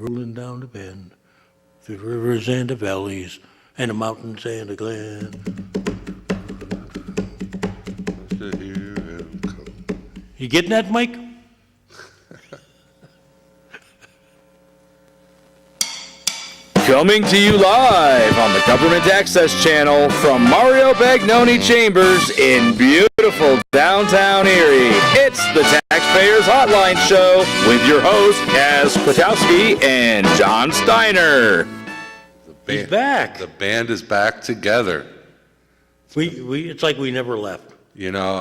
rolling down the bend, the rivers and the valleys, and the mountains and the glen. You getting that, Mike? Coming to you live on the Government Access Channel from Mario Bagnoni Chambers in beautiful downtown Erie. It's the Taxpayers Hotline Show with your hosts, Kaz Kwiatkowski and John Steiner. He's back. The band is back together. It's like we never left. You know,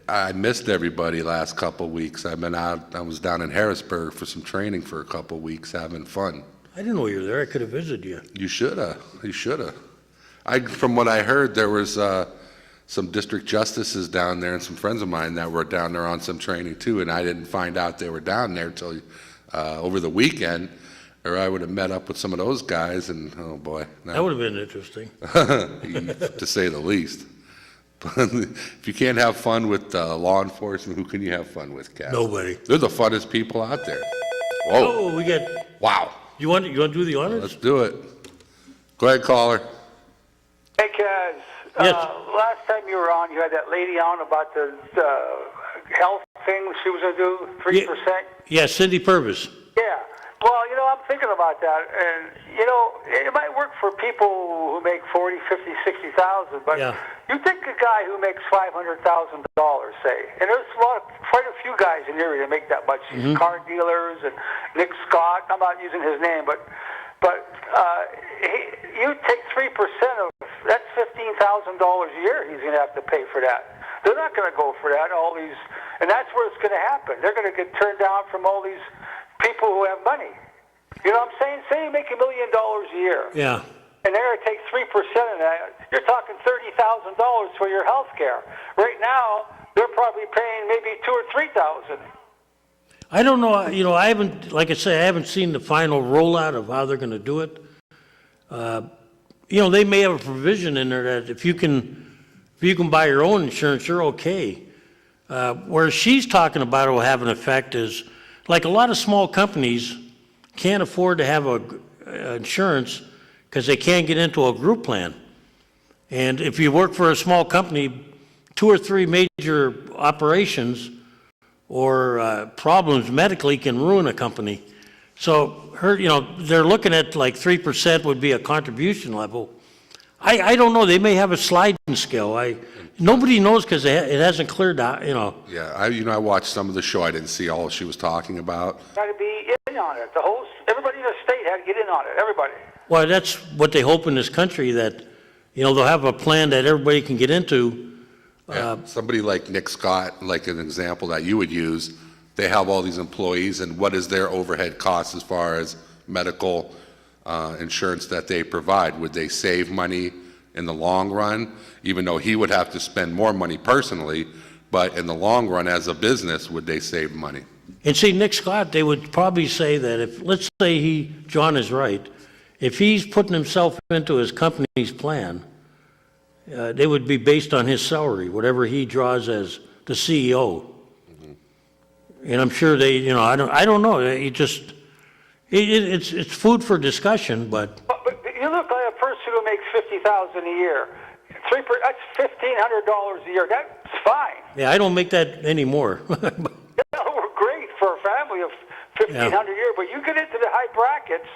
I missed everybody last couple weeks. I've been out. I was down in Harrisburg for some training for a couple weeks, having fun. I didn't know you were there. I could have visited you. You shoulda. You shoulda. From what I heard, there was some district justices down there and some friends of mine that were down there on some training too, and I didn't find out they were down there till over the weekend, or I would have met up with some of those guys, and oh boy. That would have been interesting. To say the least. But if you can't have fun with law enforcement, who can you have fun with, Kat? Nobody. They're the funnest people out there. Whoa. Oh, we got. Wow. You want to do the honors? Let's do it. Go ahead, caller. Hey, Kaz. Yes. Last time you were on, you had that lady on about the health thing she was going to do, 3%. Yeah, Cindy Purvis. Yeah. Well, I'm thinking about that, and, it might work for people who make 40, 50, 60,000, but Yeah. you think a guy who makes $500,000, say, and there's quite a few guys in the area that make that much, these car dealers, and Nick Scott, I'm not using his name, but you take 3% of, that's $15,000 a year he's going to have to pay for that. They're not going to go for that, and that's where it's going to happen. They're going to get turned down from all these people who have money. You know what I'm saying? Say you make $1 million a year. Yeah. And they're going to take 3% of that. You're talking $30,000 for your health care. Right now, they're probably paying maybe $2,000 or $3,000. I don't know. I haven't, like I say, I haven't seen the final rollout of how they're going to do it. They may have a provision in there that if you can buy your own insurance, you're okay. Where she's talking about it will have an effect is, like a lot of small companies can't afford to have insurance because they can't get into a group plan. And if you work for a small company, 2 or 3 major operations or problems medically can ruin a company. So they're looking at like 3% would be a contribution level. I don't know. They may have a sliding scale. Nobody knows because it hasn't cleared out. Yeah, I watched some of the show. I didn't see all she was talking about. Got to be in on it. The host, everybody in the state had to get in on it. Everybody. Well, that's what they hope in this country, that they'll have a plan that everybody can get into. Yeah, somebody like Nick Scott, like an example that you would use, they have all these employees, and what is their overhead cost as far as medical insurance that they provide? Would they save money in the long run, even though he would have to spend more money personally, but in the long run as a business, would they save money? And see, Nick Scott, they would probably say that if, let's say John is right, if he's putting himself into his company's plan, they would be based on his salary, whatever he draws as the CEO. Mm-hmm. And I'm sure they, I don't know. It's food for discussion, but you look like a person who makes $50,000 a year. That's $1,500 a year. That's fine. Yeah, I don't make that anymore. We're great for a family of $1,500 a year, but you get into the high brackets.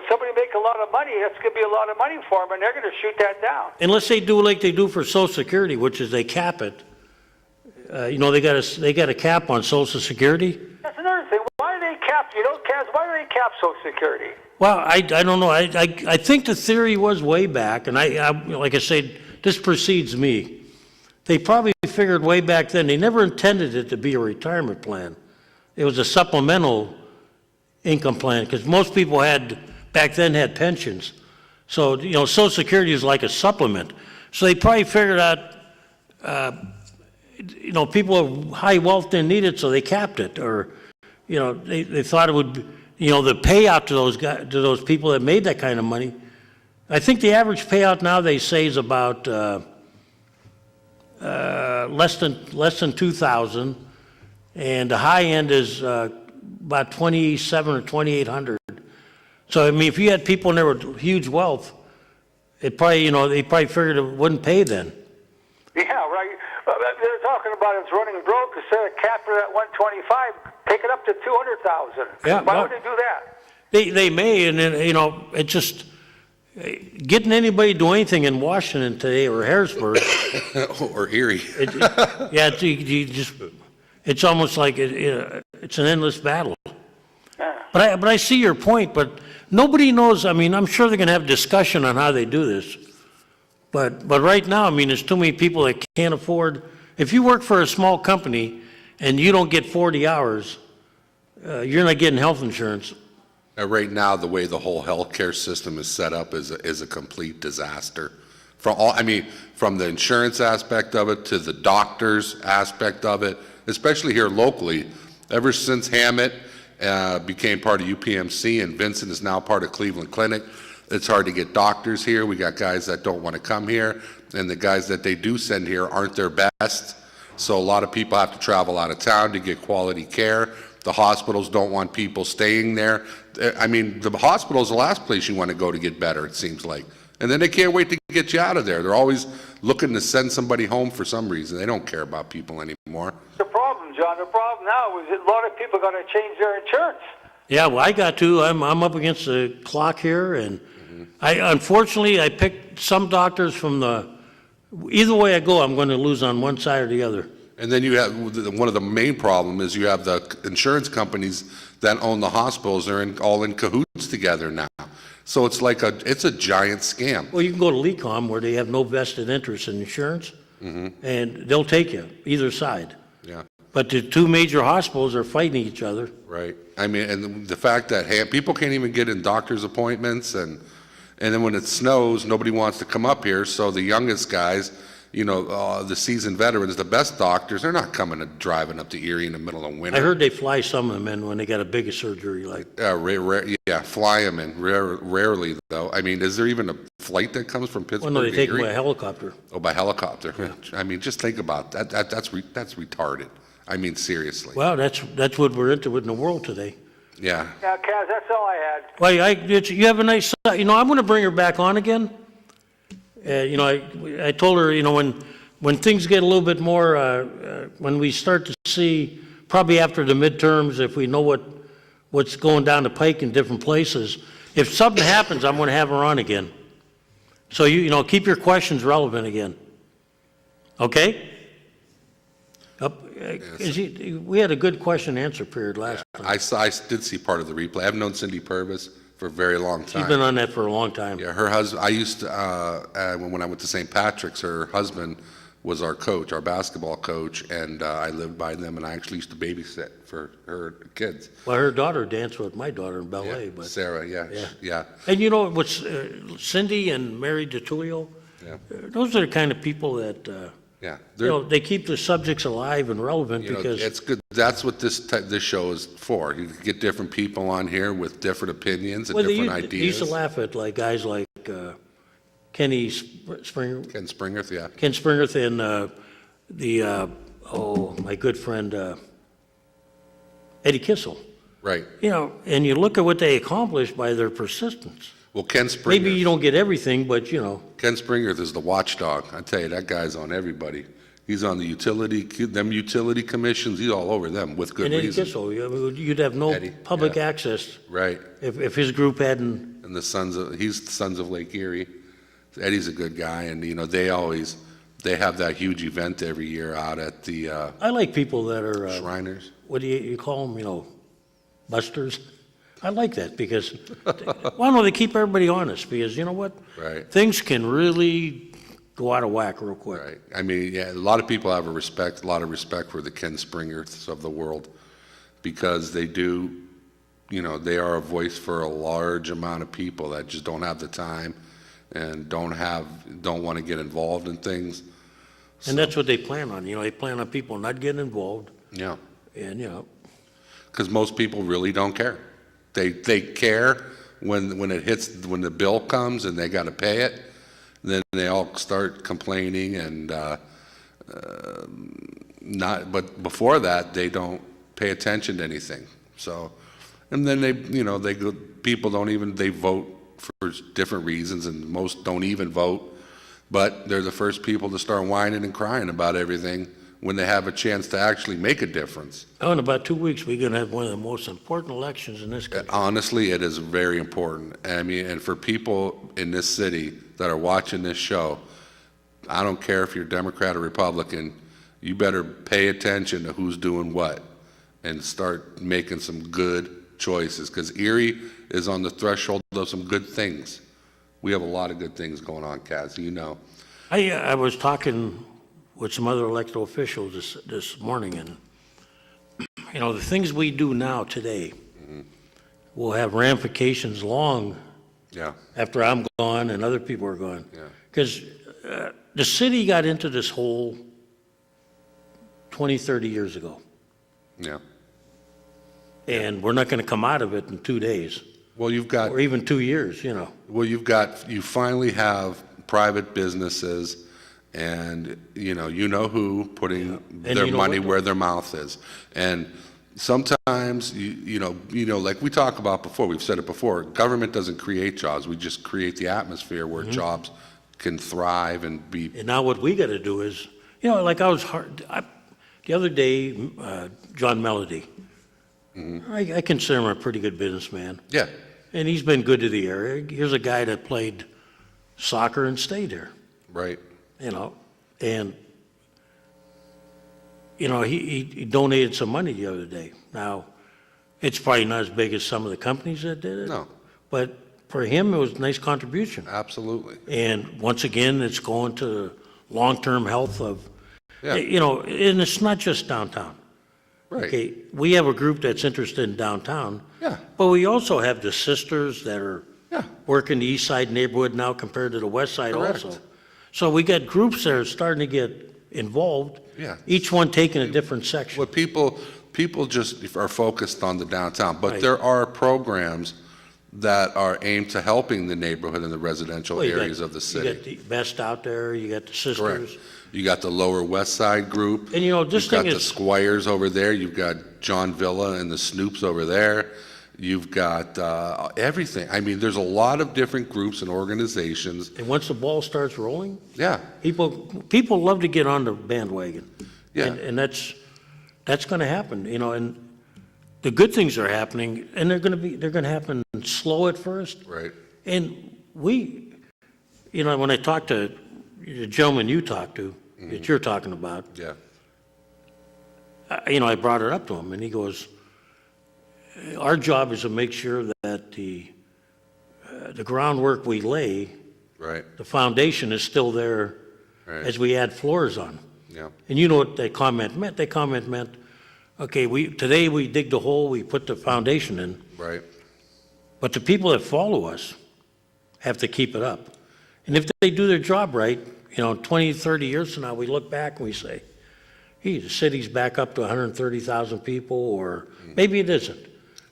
Somebody make a lot of money, that's going to be a lot of money for them, and they're going to shoot that down. Unless they do like they do for Social Security, which is they cap it. They got a cap on Social Security. That's another thing. Why do they cap? Kaz, why do they cap Social Security? Well, I don't know. I think the theory was way back, and I like I said, this precedes me. They probably figured way back then they never intended it to be a retirement plan. It was a supplemental income plan because most people back then had pensions. So, Social Security is like a supplement. So they probably figured out, people of high wealth didn't need it, so they capped it. Or, they thought it would, the payout to those people that made that kind of money. I think the average payout now, they say, is about less than $2,000, and the high end is about 27 or 2,800. So, I mean, if you had people in there with huge wealth, it probably, you know, they probably figured it wouldn't pay then. Yeah, right. They're talking about it's running broke instead of capping it at 125, take it up to 200,000. Yeah, Why well, would they do that? They may, and then, you know, it's just getting anybody to do anything in Washington today or Harrisburg. Or Erie. Yeah, you just, it's almost like it's an endless battle. But I see your point, but nobody knows. I mean, I'm sure they're going to have discussion on how they do this. But right now, I mean, there's too many people that can't afford. If you work for a small company and you don't get 40 hours, you're not getting health insurance. Right now, the way the whole healthcare system is set up is a complete disaster. From the insurance aspect of it to the doctors aspect of it, especially here locally. Ever since Hammett became part of UPMC and Vincent is now part of Cleveland Clinic, it's hard to get doctors here. We got guys that don't want to come here, and the guys that they do send here aren't their best. So a lot of people have to travel out of town to get quality care. The hospitals don't want people staying there. I mean, the hospital is the last place you want to go to get better, it seems like. And then they can't wait to get you out of there. They're always looking to send somebody home for some reason. They don't care about people anymore. The problem, John, the problem now is that a lot of people got to change their insurance. Yeah, well, I got to. I'm up against the clock here, and unfortunately I picked some doctors from either way I go, I'm going to lose on one side or the other. And then you have, one of the main problem is you have the insurance companies that own the hospitals. They're all in cahoots together now. So it's like it's a giant scam. Well, you can go to LECOM where they have no vested interest in insurance, and they'll take you, either side. Yeah. But the two major hospitals are fighting each other. Right. I mean, and the fact that people can't even get in doctor's appointments, and then when it snows, nobody wants to come up here. So the youngest guys, you know, the seasoned veterans, the best doctors, they're not coming and driving up to Erie in the middle of winter. I heard they fly some of them in when they got a big surgery. Like, fly them in. Rarely, though. I mean, is there even a flight that comes from Pittsburgh well, no, they to take them Erie? by helicopter. Oh, by helicopter. I mean, just think about that. That's retarded. I mean, seriously. Well, that's what we're into in the world today. Yeah. Yeah, Kaz, that's all I had. Well, you have a nice, you know, I'm going to bring her back on again. You know, I told her, you know, when things get a little bit more, when we start to see, probably after the midterms, if we know what's going down the pike in different places, if something happens, I'm going to have her on again. So, you know, keep your questions relevant again. Okay? We had a good question and answer period last time. I did see part of the replay. I've known Cindy Purvis for a very long time. She's been on that for a long time. Yeah, her husband, I used to, when I went to St. Patrick's, her husband was our coach, our basketball coach, and I lived by them, and I actually used to babysit for her kids. Well, her daughter danced with my daughter in ballet. Yeah, but Sarah, yeah. And you know what's Cindy and Mary DiTullio? Yeah. Those are the kind of people that Yeah. you know, they keep the subjects alive and relevant You know, because it's good. That's what this show is for. You get different people on here with different opinions and different they ideas. used to laugh at like guys like Kenny Springer, Ken Springer, yeah. Ken Springer, and my good friend Eddie Kissel. Right. You know, and you look at what they accomplished by their persistence. Well, Ken Springer. Maybe you don't get everything, but you know. Ken Springer is the watchdog. I tell you, that guy's on everybody. He's on the utility commissions. He's all over them with good And Eddie reason. Kissel, you'd have no Eddie, public yeah. access Right. if his group hadn't. And he's the Sons of Lake Erie. Eddie's a good guy, and you know they have that huge event every year out at the I like people that are Shriners. what do you call them? You know, busters. I like that because, well, no, they keep everybody honest because you know what? Right. Things can really go out of whack real quick. Right. I mean, yeah, a lot of people have a lot of respect for the Ken Springers of the world because they do, you know, they are a voice for a large amount of people that just don't have the time and don't want to get involved in things. And that's what they plan on. You know, they plan on people not getting involved. Yeah. And you know, Because most people really don't care. They care when the bill comes and they got to pay it. Then they all start complaining and but before that they don't pay attention to anything. So, and then they go, people don't even, they vote for different reasons, and most don't even vote, but they're the first people to start whining and crying about everything when they have a chance to actually make a difference. Oh, in about 2 weeks, we're gonna have one of the most important elections in this country. Honestly, it is very important. I mean, and for people in this city that are watching this show, I don't care if you're Democrat or Republican, you better pay attention to who's doing what and start making some good choices, because Erie is on the threshold of some good things. We have a lot of good things going on, Kaz, you know. I was talking with some other elected officials this morning, and, you know, the things we do now today will have ramifications long Yeah, after I'm gone and other people are gone. yeah, Because the city got into this hole 20, 30 years ago, yeah. and we're not going to come out of it in 2 days Well, you've got, or even 2 years, you know. well, you finally have private businesses and, you know who putting And their you know money what? where their mouth is. And sometimes, you know, like we talked about before, we've said it before, government doesn't create jobs. We just create the atmosphere where jobs can thrive and be, And now what we got to do is, you know, like the other day, John Melody, I consider him a pretty good businessman, yeah, and he's been good to the area. Here's a guy that played soccer and stayed there, right, you know, and, you know, he donated some money the other day. Now, it's probably not as big as some of the companies that did it. No. But for him, it was a nice contribution. absolutely. And once again, it's going to the long-term health of, Yeah. you know, and it's not just downtown. Right, Okay, we have a group that's interested in downtown, yeah, but we also have the sisters that are yeah, working the east side neighborhood now compared to the west side Correct. also. So we got groups that are starting to get involved. Yeah. Each one taking a different section. What people just are focused on the downtown, but Right. there are programs that are aimed to helping the neighborhood and the residential Well, you got- areas of the You got city. the best out there, you got the Correct. sisters. You got the Lower West Side group. And you know, this You've got thing the is, Squires over there. You've got John Villa and the Snoops over there. You've got everything. I mean, there's a lot of different groups and organizations. and once the ball starts rolling, Yeah, people love to get on the bandwagon. yeah, And that's going to happen, you know, and the good things are happening, and they're going to happen slow at first. right. And we, you know, when I talked to the gentleman you talked to, that you're talking about, Yeah, you know, I brought it up to him, and he goes, our job is to make sure that the groundwork we lay, right, the foundation is still there right. as we add floors on. Yeah, And you know what that comment meant? That comment meant, okay, today we dig the hole, we put the foundation in, right. but the people that follow us have to keep it up. And if they do their job right, you know, 20, 30 years from now, we look back and we say, gee, the city's back up to 130,000 people, or maybe it isn't.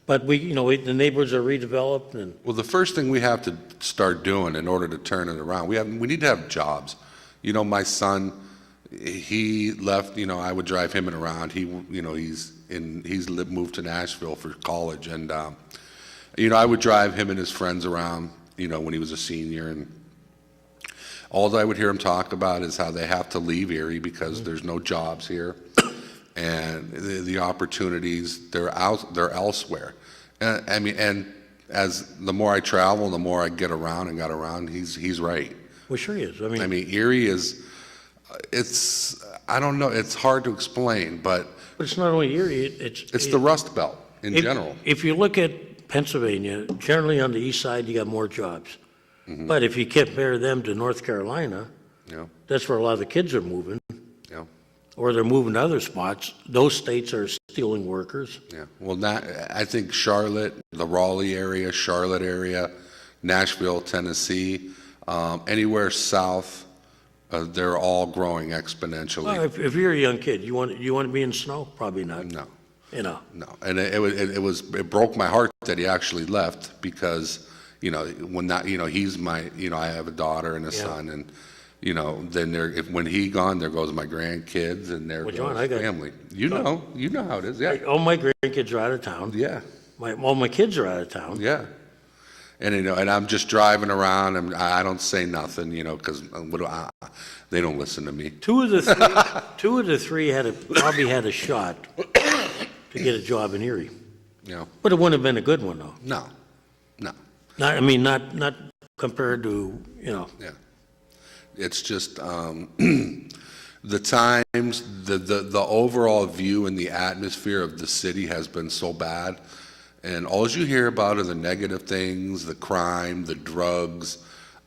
But the neighborhoods are redeveloped and, Well, the first thing we have to start doing in order to turn it around, we need to have jobs. You know, my son, he left, you know, I would drive him around. He's moved to Nashville for college, and you know, I would drive him and his friends around, you know, when he was a senior, and all I would hear him talk about is how they have to leave Erie because there's no jobs here, and the opportunities, they're elsewhere. And I mean, and as the more I travel, the more I get around and got around, he's right. well, sure he is. I I mean, mean, Erie is, I don't know, it's hard to explain, but but it's not only Erie, it's the Rust Belt in general. If you look at Pennsylvania, generally on the east side, you got more jobs. Mm-hmm. But if you compare them to North Carolina, You know, that's where a lot of the kids are moving, you know, or they're moving to other spots. Those states are stealing workers. yeah. Well, I think Charlotte, the Raleigh area, Charlotte area, Nashville, Tennessee, anywhere south, they're all growing exponentially. Well, if you're a young kid, you want to be in snow? Probably not. No. You know, No, and it broke my heart that he actually left because, you know, when that, you know, he's my, you know, I have a daughter and a Yeah. son, and, then when he gone, there goes my grandkids and there Well, goes John, I got- family. You know how it is. Yeah, All my grandkids are out of town. yeah, All my kids are out of town. yeah. And and I'm just driving around and I don't say nothing, because they don't listen to me. Two of the three probably had a shot to get a job in Erie. But it wouldn't have been a good one, though. No. Not compared to, Yeah. It's just the times, the overall view and the atmosphere of the city has been so bad. And all you hear about are the negative things, the crime, the drugs,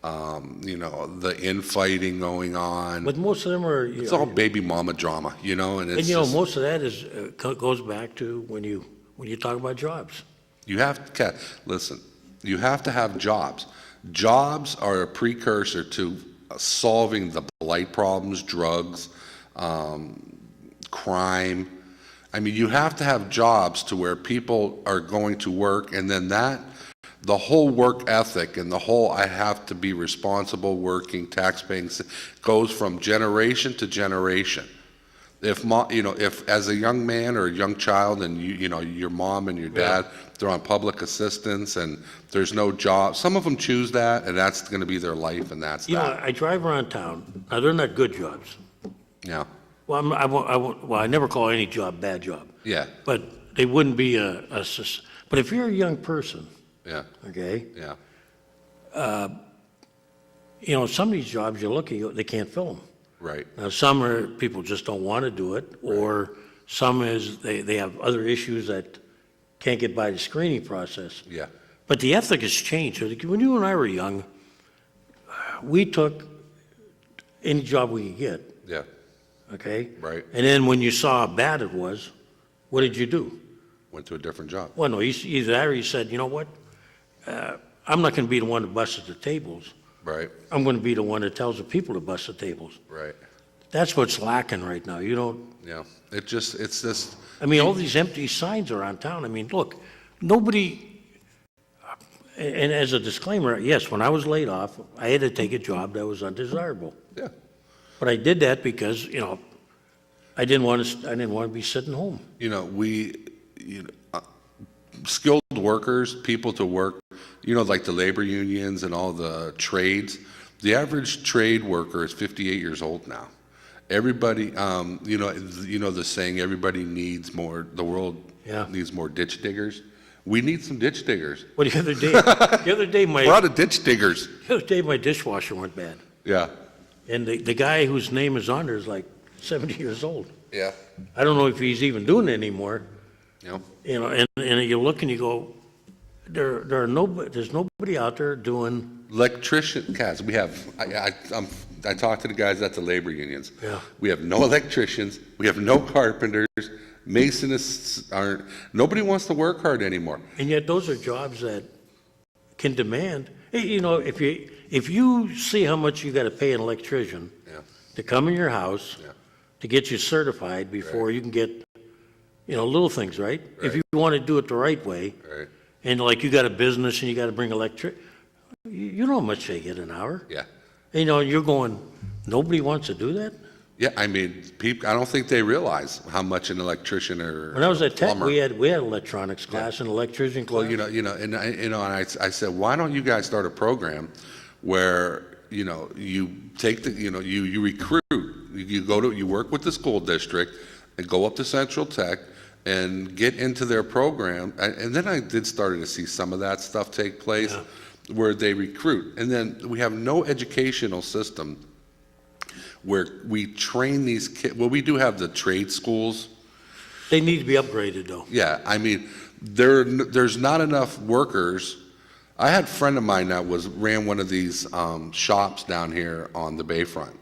the infighting going on. but most of them are, It's all baby mama drama, and it's just, most of that goes back to when you talk about jobs. you have to, listen, you have to have jobs. Jobs are a precursor to solving the blight problems, drugs, crime. I mean, you have to have jobs to where people are going to work, and then the whole work ethic and the whole I have to be responsible working, tax-paying, goes from generation to generation. If as a young man or a young child and your mom and your dad, they're on public assistance and there's no job, some of them choose that and that's going to be their life and that's that. I drive around town. Now, they're not good jobs. Yeah, Well, I never call any job bad job. yeah, But they wouldn't be but if you're a young person, yeah, okay, yeah, some of these jobs you're looking, they can't fill them. right, Now, some are people just don't want to do it, or some is they have other issues that can't get by the screening process. yeah, But the ethic has changed. When you and I were young, we took any job we could get, yeah, okay? right. And then when you saw how bad it was, what did you do? Went to a different job. Well, no, either that or you said, you know what? I'm not going to be the one that busts the tables. Right, I'm going to be the one that tells the people to bust the tables. right, That's what's lacking right now. You don't, yeah. It's this, I mean, all these empty signs around town. I mean, look, nobody, and as a disclaimer, yes, when I was laid off, I had to take a job that was undesirable. yeah, But I did that because, I didn't want to be sitting home. skilled workers, people to work, like the labor unions and all the trades. The average trade worker is 58 years old now. Everybody, the saying, everybody needs more, the world Yeah. needs more ditch diggers. We need some ditch diggers. Well, the other day, We're out of ditch diggers. my dishwasher went bad. Yeah, And the guy whose name is on there is like 70 years old. yeah, I don't know if he's even doing it anymore. And you look and you go, there's nobody out there doing, electrician, guys, we have, I talked to the guys at the labor unions. Yeah. We have no electricians, we have no carpenters, masonists aren't, nobody wants to work hard anymore. and yet those are jobs that can demand, if you see how much you got to pay an electrician Yeah, to come in your house, yeah, to get you certified before you can get, little things, right? If Right. you want to do it the right way, right, and like you got a business and you got to bring you know how much they get an hour? yeah. You're going, nobody wants to do that? Yeah, I mean, people, I don't think they realize how much an electrician or When I was at Tech, plumber. we had electronics class and electrician class. Well, and I said, why don't you guys start a program where, you take you recruit, you work with the school district and go up to Central Tech and get into their program. And then I did start to see some of that stuff take place where they recruit. And then we have no educational system where we train these kids. Well, we do have the trade schools. They need to be upgraded, though. Yeah, I mean, there's not enough workers. I had a friend of mine that ran one of these shops down here on the Bayfront,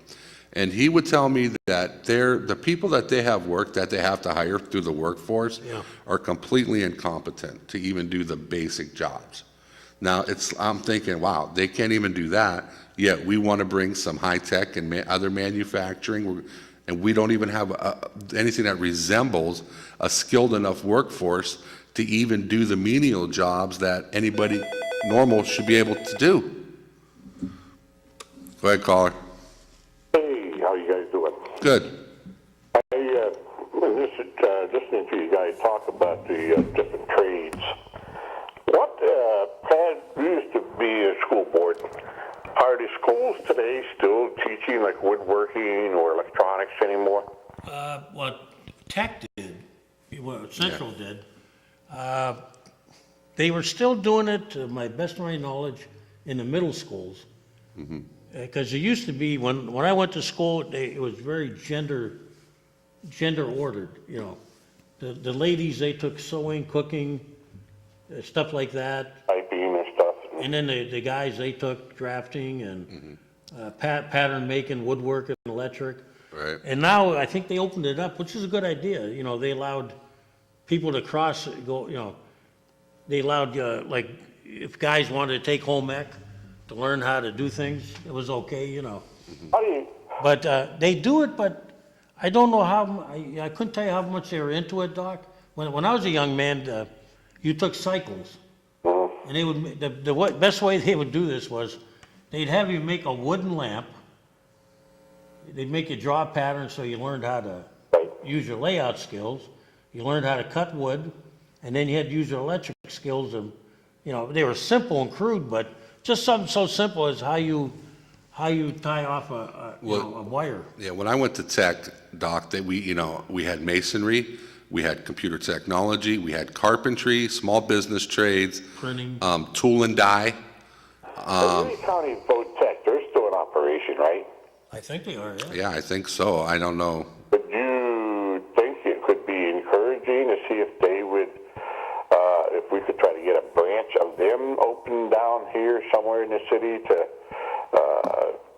and he would tell me that the people that they have work that they have to hire through the workforce are completely incompetent to even do the basic jobs. Now I'm thinking, wow, they can't even do that. Yet we want to bring some high tech and other manufacturing, and we don't even have anything that resembles a skilled enough workforce to even do the menial jobs that anybody normal should be able to do. Go ahead, caller. Good. I was listening to you guys talk about the different trades. What, Pat, you used to be a school board. Are the schools today still teaching like woodworking or electronics anymore? Well, Tech did, well, Central did. They were still doing it, to my best of my knowledge, in the middle schools. Because it used to be, when I went to school, it was very gender ordered, you know. The ladies, they took sewing, cooking, stuff like that. Typing and stuff. And then the guys, they took drafting and pattern making, woodwork and electric. Right. And now I think they opened it up, which is a good idea. You know, they allowed people to go, you know, they allowed, like, if guys wanted to take home ec to learn how to do things, it was okay, you know. How do you, But they do it, but I don't know how, I couldn't tell you how much they were into it, Doc. When I was a young man, you took cycles. And they would, best way they would do this was, they'd have you make a wooden lamp. They'd make you draw a pattern so you learned how to use your layout skills. You learned how to cut wood, and then you had to use your electric skills. And, you know, they were simple and crude, but just something so simple as how you tie off a wire. Yeah, when I went to Tech, Doc, we had masonry, we had computer technology, we had carpentry, small business trades, Printing. Tool and die. Erie County Vote Tech, they're still in operation, right? I think they are, yeah. Yeah, I think so. I don't know. Would you think it could be encouraging to see if they would, if we could try to get a branch of them open down here somewhere in the city to,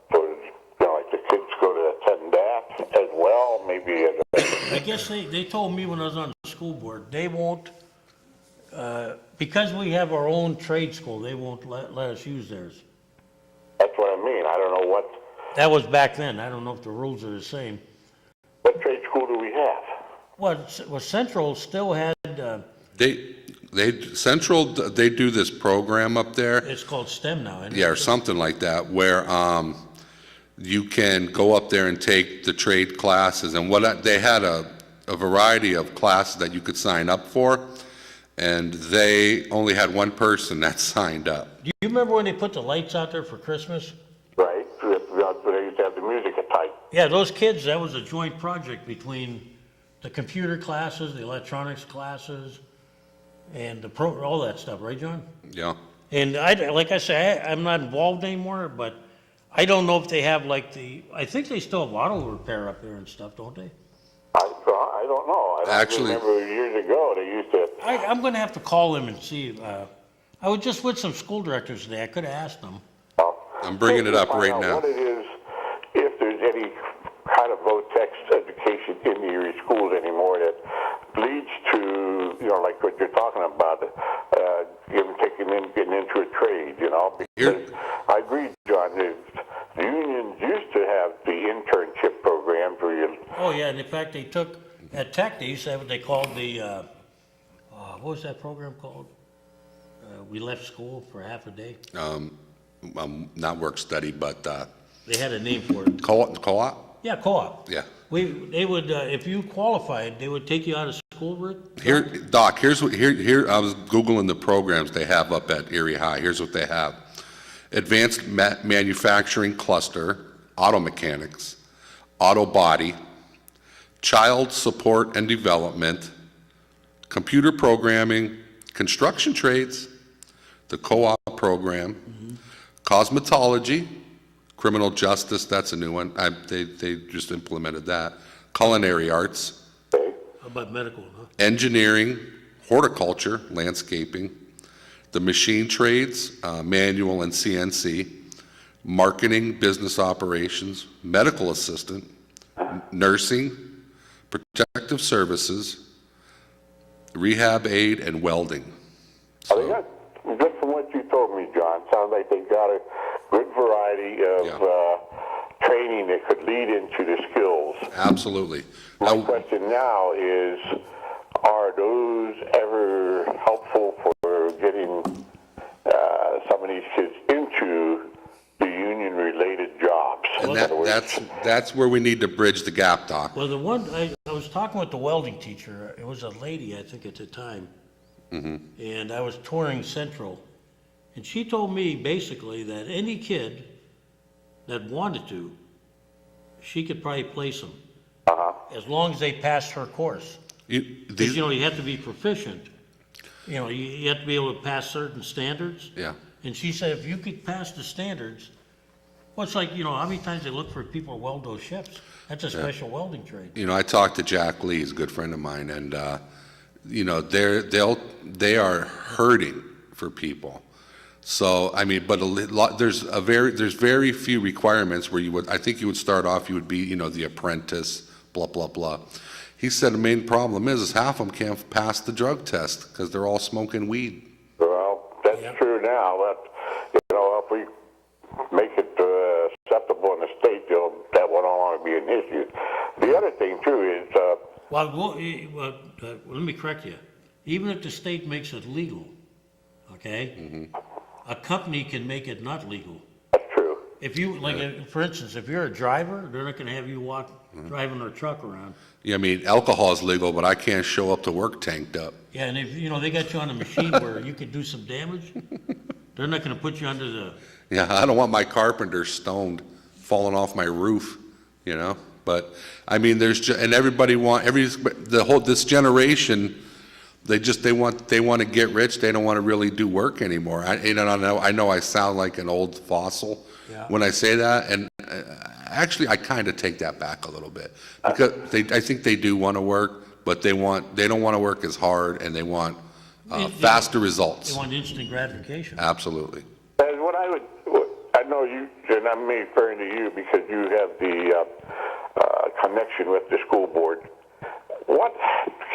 for, you know, like the kids go to attend that as well, maybe as a... I guess they told me when I was on the school board, they won't, because we have our own trade school, they won't let us use theirs. That's what I mean. I don't know what That was back then. I don't know if the rules are the same. trade school do we have? Well, Central still had, Central, they do this program up there. it's called STEM now, isn't it? Yeah, or something like that, where you can go up there and take the trade classes, and they had a variety of classes that you could sign up for, and they only had one person that signed up. Do you remember when they put the lights out there for Christmas? Right. They used to have the music at tight. Yeah, those kids, that was a joint project between the computer classes, the electronics classes, and all that stuff, right, John? Yeah. And like I say, I'm not involved anymore, but I don't know if they have I think they still have auto repair up there and stuff, don't they? I don't know. Actually- remember years ago they used to. I'm gonna have to call them and see. I was just with some school directors today. I could have asked them. I'm bringing it up Find right out now. What it is, if there's any kind of votex education in the Erie schools anymore that leads to, you know, like what you're talking about, getting into a trade, you know. Because I agree, John. The unions used to have the internship programs where you. Oh yeah, and in fact, they took at Tech. They used to have what they called the what was that program called? We left school for half a day. Not work study, but They had a name for it. co-op? Yeah, co-op. Yeah. They would, if you qualified, they would take you out of school, Rick. Here, Doc, here, I was Googling the programs they have up at Erie High. Here's what they have. Advanced Manufacturing Cluster, Auto Mechanics, Auto Body, Child Support and Development, Computer Programming, Construction Trades, the Co-op Program, Cosmetology, Criminal Justice, that's a new one. They just implemented that. Culinary Arts, How about medical, huh? Engineering, Horticulture, Landscaping, the Machine Trades, Manual and CNC, Marketing, Business Operations, Medical Assistant, Nursing, Protective Services, Rehab Aid, and Welding. So, they got, just from what you told me, John, sounds like they got a good variety of training that could lead into the skills. Absolutely. My question now is, are those ever helpful for getting some of these kids into the union-related jobs? And Well, That's where we need to bridge the gap, Doc. Well, the one, I was talking with the welding teacher, it was a lady, I think, at the time. And I was touring Central, and she told me basically that any kid that wanted to, she could probably place them. As long as they passed her course. Because, you have to be proficient. You have to be able to pass certain standards. Yeah. And she said, if you could pass the standards, well, it's like, how many times they look for people to weld those ships? That's a special welding trade. I talked to Jack Lee, he's a good friend of mine, and, they are hurting for people. So, I mean, but there's very few requirements where I think you would start off, you would be, the apprentice, blah, blah, blah. He said the main problem is half of them can't pass the drug test because they're all smoking weed. Well, that's true now, but, if we make it acceptable in the state, that will no longer be an issue. The other thing, too, is... let me correct you. Even if the state makes it legal, okay, a company can make it not legal. That's true. If you, for instance, if you're a driver, they're not gonna have you driving their truck around. Yeah, I mean, alcohol is legal, but I can't show up to work tanked up. Yeah, and if, they got you on a machine where you could do some damage, they're not gonna put you under the... Yeah, I don't want my carpenter stoned, falling off my roof, But, I mean, and everybody this generation, they want to get rich. They don't want to really do work anymore. I know I sound like an old fossil when I say that, and actually I kind of take that back a little bit because I think they do want to work, but they don't want to work as hard, and they want faster results. They want instant gratification. Absolutely. And I know you, and I'm referring to you because you have the connection with the school board. What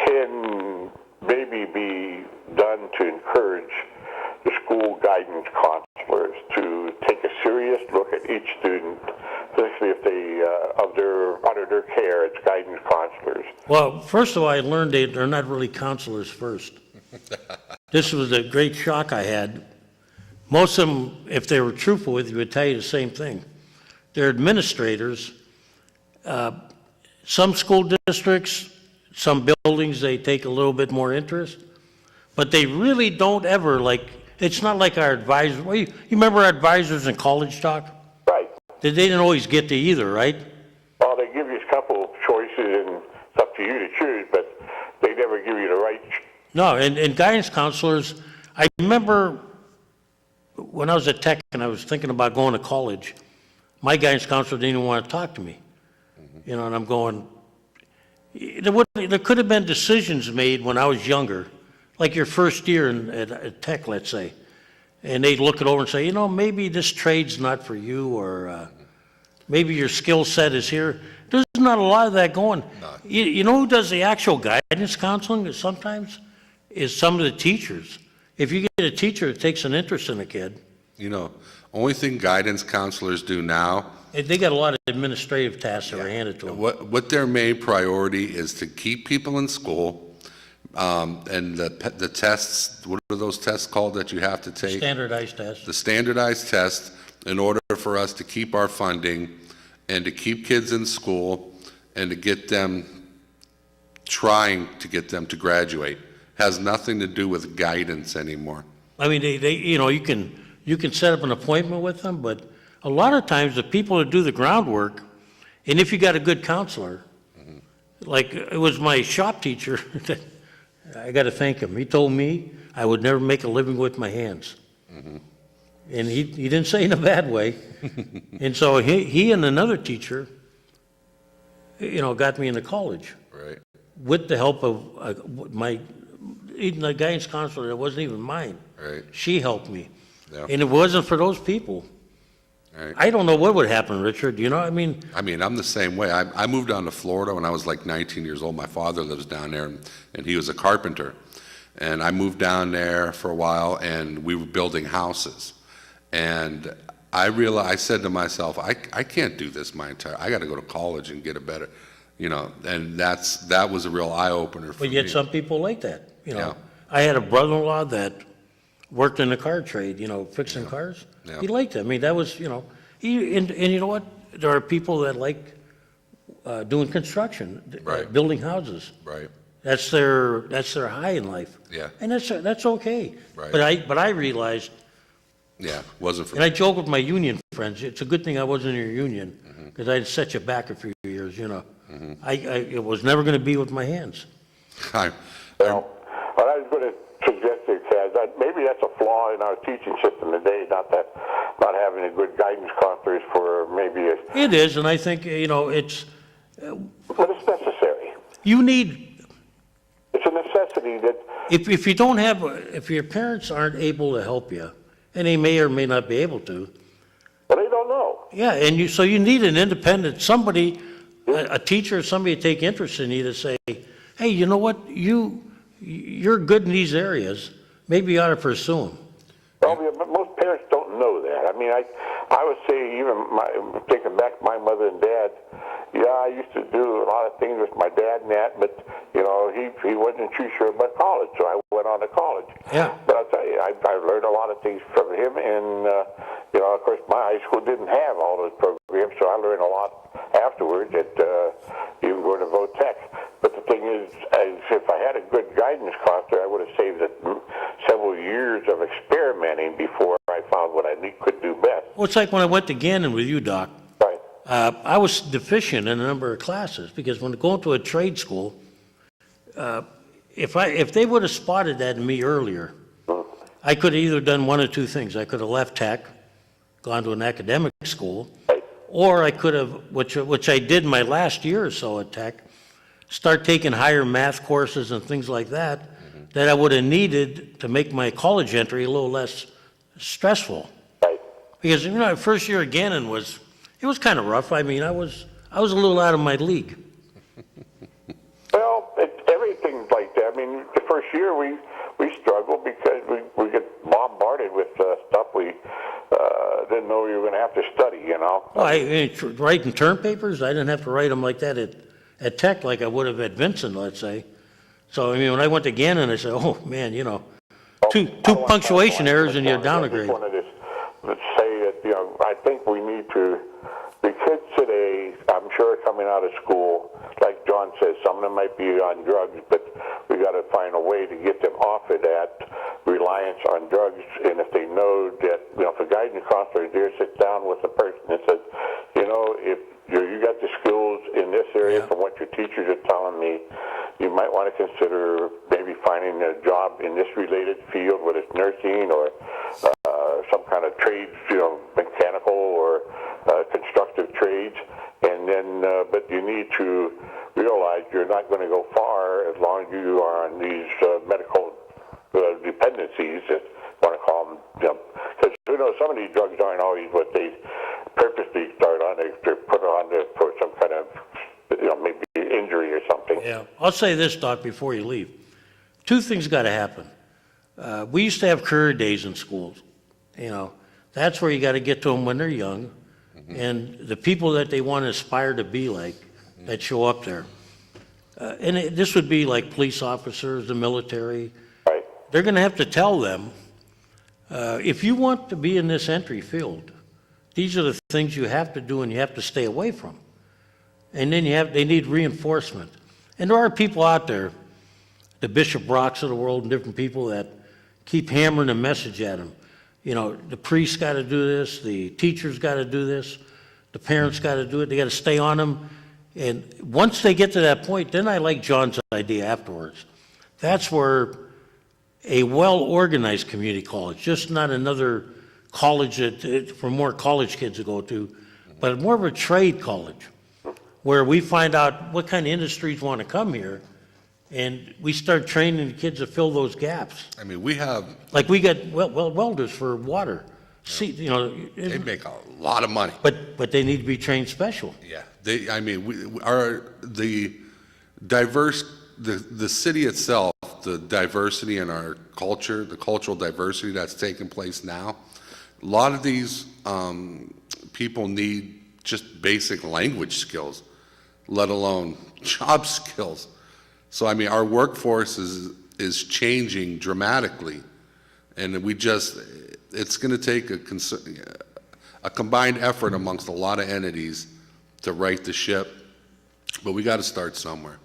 can maybe be done to encourage the school guidance counselors to take a serious look at each student, especially if they under their care as guidance counselors? Well, first of all, I learned they're not really counselors first. This was a great shock I had. Most of them, if they were truthful with you, would tell you the same thing. They're administrators. Some school districts, some buildings, they take a little bit more interest, but they really don't ever, it's not like our advisors. Well, you remember our advisors in college talk? Right. They didn't always get to either, right? Well, they give you a couple of choices, and it's up to you to choose, but they never give you the right. No, and guidance counselors, I remember when I was at Tech and I was thinking about going to college, my guidance counselor didn't even want to talk to me. And I'm going, there could have been decisions made when I was younger, like your first year at Tech, let's say, and they'd look it over and say, maybe this trade's not for you, or maybe your skill set is here. There's not a lot of that going. No. You know who does the actual guidance counseling sometimes? Is some of the teachers. If you get a teacher that takes an interest in a kid. Only thing guidance counselors do now. They got a lot of administrative tasks that are handed to them. What their main priority is to keep people in school, and the tests. What are those tests called that you have to take? Standardized tests. The standardized test, in order for us to keep our funding, and to keep kids in school, and to get them, trying to get them to graduate, has nothing to do with guidance anymore. I mean, you can set up an appointment with them, but a lot of times the people that do the groundwork, and if you got a good counselor, like it was my shop teacher, I got to thank him. He told me I would never make a living with my hands. And he didn't say it in a bad way. And so he and another teacher, got me into college. Right. With the help of even the guidance counselor that wasn't even mine. Right. She helped me. Yeah. And if it wasn't for those people, right. I don't know what would happen, Richard. I mean, I'm the same way. I moved down to Florida when I was like 19 years old. My father lives down there, and he was a carpenter. And I moved down there for a while, and we were building houses. And I said to myself, I can't do this I got to go to college and get a better, and that was a real eye-opener for me. but yet some people like that, Yeah. I had a brother-in-law that worked in the car trade, fixing cars. Yeah. He liked it. I mean, that was, and you know what? there are people that like doing construction, Right. building houses. Right. That's their high in life. Yeah. And that's okay. Right. But I realized, Yeah, wasn't for and I joke with my union friends, it's a good thing I wasn't in your union, because I'd set you back a few years, you know. It was never going to be with my hands. I, Well, what I was going to suggest there, Kaz, that maybe that's a flaw in our teaching system today, not having a good guidance counselors for maybe a, It is, and I think, you know, it's, but it's necessary. you need, It's a necessity that, if you don't have, if your parents aren't able to help you, and they may or may not be able to, but they don't know. yeah, so you need an independent, somebody, a teacher, or somebody to take interest in you to say, hey, you know what, you're good in these areas, maybe you ought to pursue them. Well, but most parents don't know that. I mean, I would say even thinking back to my mother and dad, yeah, I used to do a lot of things with my dad and that, but, you know, he wasn't too sure about college, so I went on to college. Yeah. But I'll tell you, I learned a lot of things from him, and, you know, of course, my high school didn't have all those programs, so I learned a lot afterwards at even going to Votech. But the thing is, if I had a good guidance counselor, I would have saved several years of experimenting before I found what I could do best. Well, it's like when I went to Gannon with you, Doc. Right. I was deficient in a number of classes, because when going to a trade school, if they would have spotted that in me earlier, I could have either done one of two things. I could have left tech, gone to an academic school, or I could have, which I did my last year or so at tech, start taking higher math courses and things like that, that I would have needed to make my college entry a little less stressful. Right. Because, you know, first year at Gannon was kind of rough. I mean, I was a little out of my league. Well, everything's like that. I mean, the first year we struggled because we get bombarded with stuff we didn't know we were going to have to study, you know. Well, writing term papers, I didn't have to write them like that at Tech like I would have at Vincent, let's say. So, I mean, when I went to Gannon, I said, oh, man, you know, two punctuation errors and you're down a grade. I just wanted to say that, you know, I think we need to, the kids today, I'm sure coming out of school, like John says, some of them might be on drugs, but we got to find a way to get them off of that reliance on drugs. And if they know that, you know, if a guidance counselor is there, sit down with a person and says, you know, if you got the skills in this area from what your teachers are telling me, you might want to consider maybe finding a job in this related field, whether it's nursing or some kind of trades, you know, mechanical or constructive trades. And then, but you need to realize you're not going to go far as long as you are on these medical dependencies, if you want to call them, you know, because who knows, some of these drugs aren't always what they purposely start on. They're put on there for some kind of, you know, maybe injury or something. Yeah. I'll say this, Doc, before you leave. Two things got to happen. We used to have career days in schools. You know, that's where you got to get to them when they're young. And the people that they want to aspire to be like, that show up there. This would be like police officers, the military. Right. They're going to have to tell them, if you want to be in this entry field, these are the things you have to do and you have to stay away from. And then they need reinforcement. And there are people out there, the Bishop Brocks of the world and different people that keep hammering a message at them. You know, the priest's got to do this, the teacher's got to do this, the parents got to do it, they got to stay on them. And once they get to that point, then I like John's idea afterwards. That's where a well-organized community college, just not another college for more college kids to go to, but more of a trade college, where we find out what kind of industries want to come here, and we start training the kids to fill those gaps. I mean, we have, Like we got welders for water. See, you know, they make a lot of money. but they need to be trained special. Yeah, the city itself, the diversity in our culture, the cultural diversity that's taking place now, a lot of these people need just basic language skills, let alone job skills. So, I mean, our workforce is changing dramatically, and it's going to take a combined effort amongst a lot of entities to right the ship, but we got to start somewhere.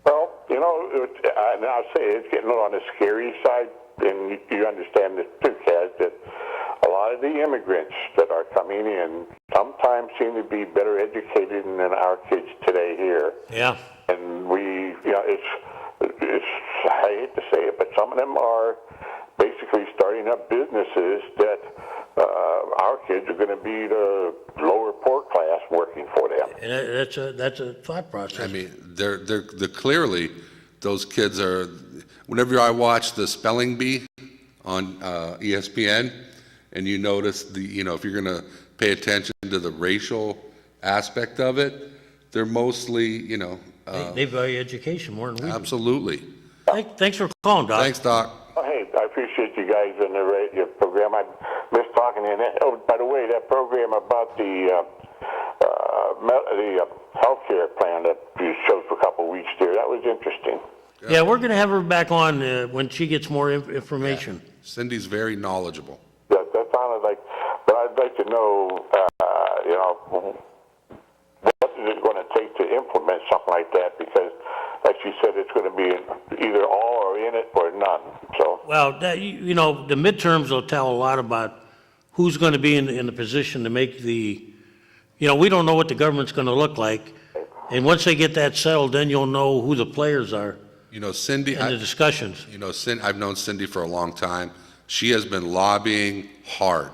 Well, and I'll say it's getting on the scary side, and you understand this too, Kaz, that a lot of the immigrants that are coming in sometimes seem to be better educated than our kids today here. Yeah. And it's I hate to say it, but some of them are basically starting up businesses that our kids are going to be the lower poor class working for them. And that's a thought process. I mean, they're clearly, those kids are, whenever I watch the spelling bee on ESPN, and you notice if you're going to pay attention to the racial aspect of it, they're mostly, They value education more than we do. absolutely. Thanks for calling, Doc. Thanks, Doc. Oh, hey, I appreciate you guys in the radio program. I missed talking to you. Oh, by the way, that program about the healthcare plan that you showed for a couple of weeks there, that was interesting. Yeah, we're going to have her back on when she gets more information. Cindy's very knowledgeable. That sounded like, but I'd like to know, what is it going to take to implement something like that? Because, like you said, it's going to be either all or in it or none. So. Well, the midterms will tell a lot about who's going to be in the position to make we don't know what the government's going to look like. And once they get that settled, then you'll know who the players are Cindy, in the discussions. I've known Cindy for a long time. She has been lobbying hard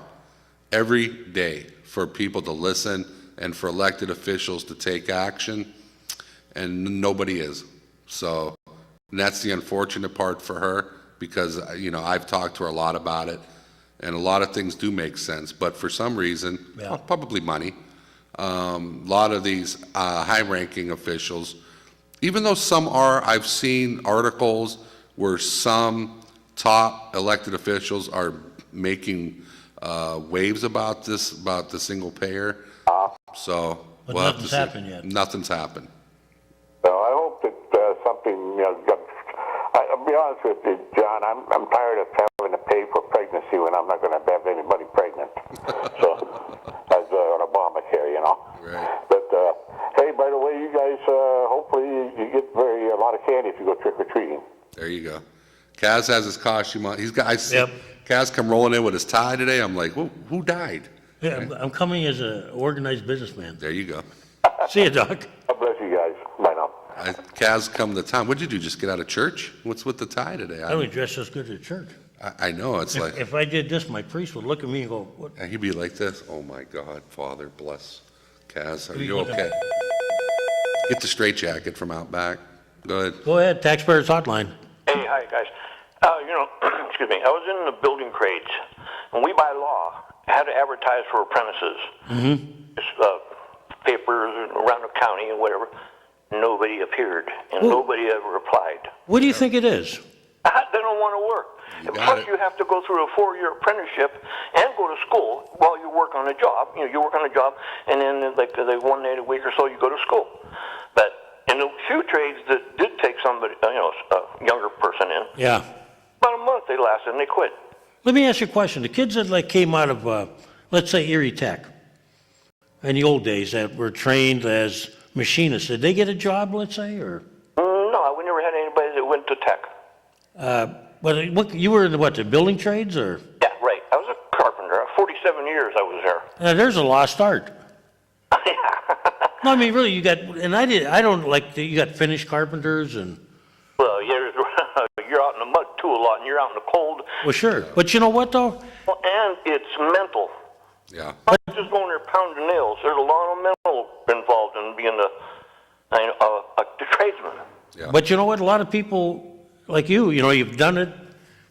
every day for people to listen and for elected officials to take action, and nobody is. So, and that's the unfortunate part for her, because, I've talked to her a lot about it, and a lot of things do make sense, but for some reason, probably money, a lot of these high-ranking officials, even though some I've seen articles where some top elected officials are making waves about the single payer. So But we'll have to nothing's see. happened yet. Nothing's happened. Well, I hope that something, I'll be honest with you, John, I'm tired of having to pay for pregnancy when I'm not going to have anybody pregnant. So, as on Obamacare, Right. But, hey, by the way, you guys, hopefully you get a lot of candy if you go trick-or-treating. There you go. Kaz has his costume on. I see Yep. Kaz come rolling in with his tie today. I'm like, who died? Yeah, I'm coming as an organized businessman. There you go. See you, Doc. God bless you guys. Bye now. Kaz come to town. What did you do? Just get out of church? What's with the tie today? I don't dress as good at church. I know. It's like, If I did this, my priest would look at me and go, "What?" and he'd be like this. Oh my God, Father, bless Kaz. Are you look okay? Get the straight jacket from out back. Go ahead. Go ahead, Taxpayer's Hotline. Hey, hi, guys. Excuse me. I was in the building trades, and we, by law, had to advertise for apprentices. Papers around the county and whatever. Nobody appeared, and nobody ever applied. What do you think it is? They don't want to work. You got Plus, it. you have to go through a 4-year apprenticeship and go to school while you work on a job. You work on a job, and then like 1 day a week or so, you go to school. But in the few trades that did take somebody, a younger person in, Yeah. about a month they lasted and they quit. Let me ask you a question. The kids that came out of, let's say, Erie Tech, in the old days that were trained as machinists, did they get a job, let's say, or? No, we never had anybody that went to tech. What you were in the building trades, or? Yeah, right. I was a carpenter. 47 years I was there. There's a lost art. No, I mean, really, you got, and I don't like, you got finished carpenters and. Well, you're out in the mud too a lot, and you're out in the cold. Well, sure. But you know what, though? Well, and it's mental. Yeah. Not just going there pounding nails. There's a lot of mental involved in being a tradesman. Yeah. But you know what? A lot of people like you've done it.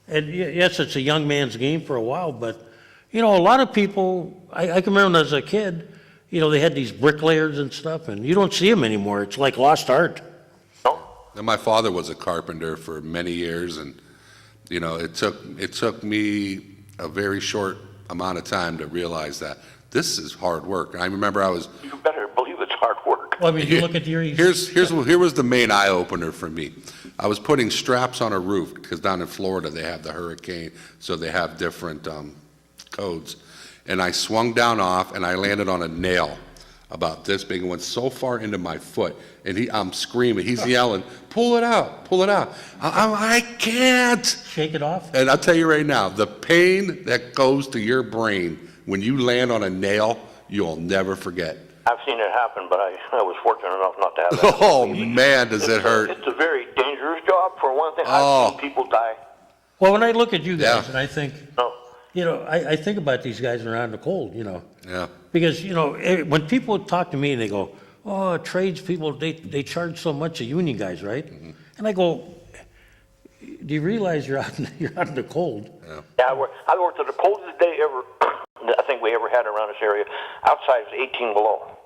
And yes, it's a young man's game for a while, but, a lot of people, I can remember when I was a kid, they had these bricklayers and stuff, and you don't see them anymore. It's like lost art. No? And my father was a carpenter for many years, and it took me a very short amount of time to realize that this is hard work. I remember You better believe it's hard work. Well, I mean, you look at your. Here was the main eye opener for me. I was putting straps on a roof because down in Florida they have the hurricane, so they have different codes. and I swung down off, and I landed on a nail about this big and went so far into my foot. And I'm screaming. He's yelling, pull it out, pull it out. I can't. Shake it off? And I'll tell you right now, the pain that goes to your brain when you land on a nail, you'll never forget. I've seen it happen, but I was fortunate enough not to have that. Oh, man, does it hurt. It's a very dangerous job, for one thing. Oh. I've seen people die. Well, when I look at you guys Yeah. and I think, No. you know, I think about these guys around the cold, you know. Yeah. Because, you know, when people talk to me and they go, oh, tradespeople, they charge so much, the union guys, right? And I go, do you realize you're out in the cold? Yeah, I worked at the coldest day ever, I think we ever had around this area. Outside is 18 below.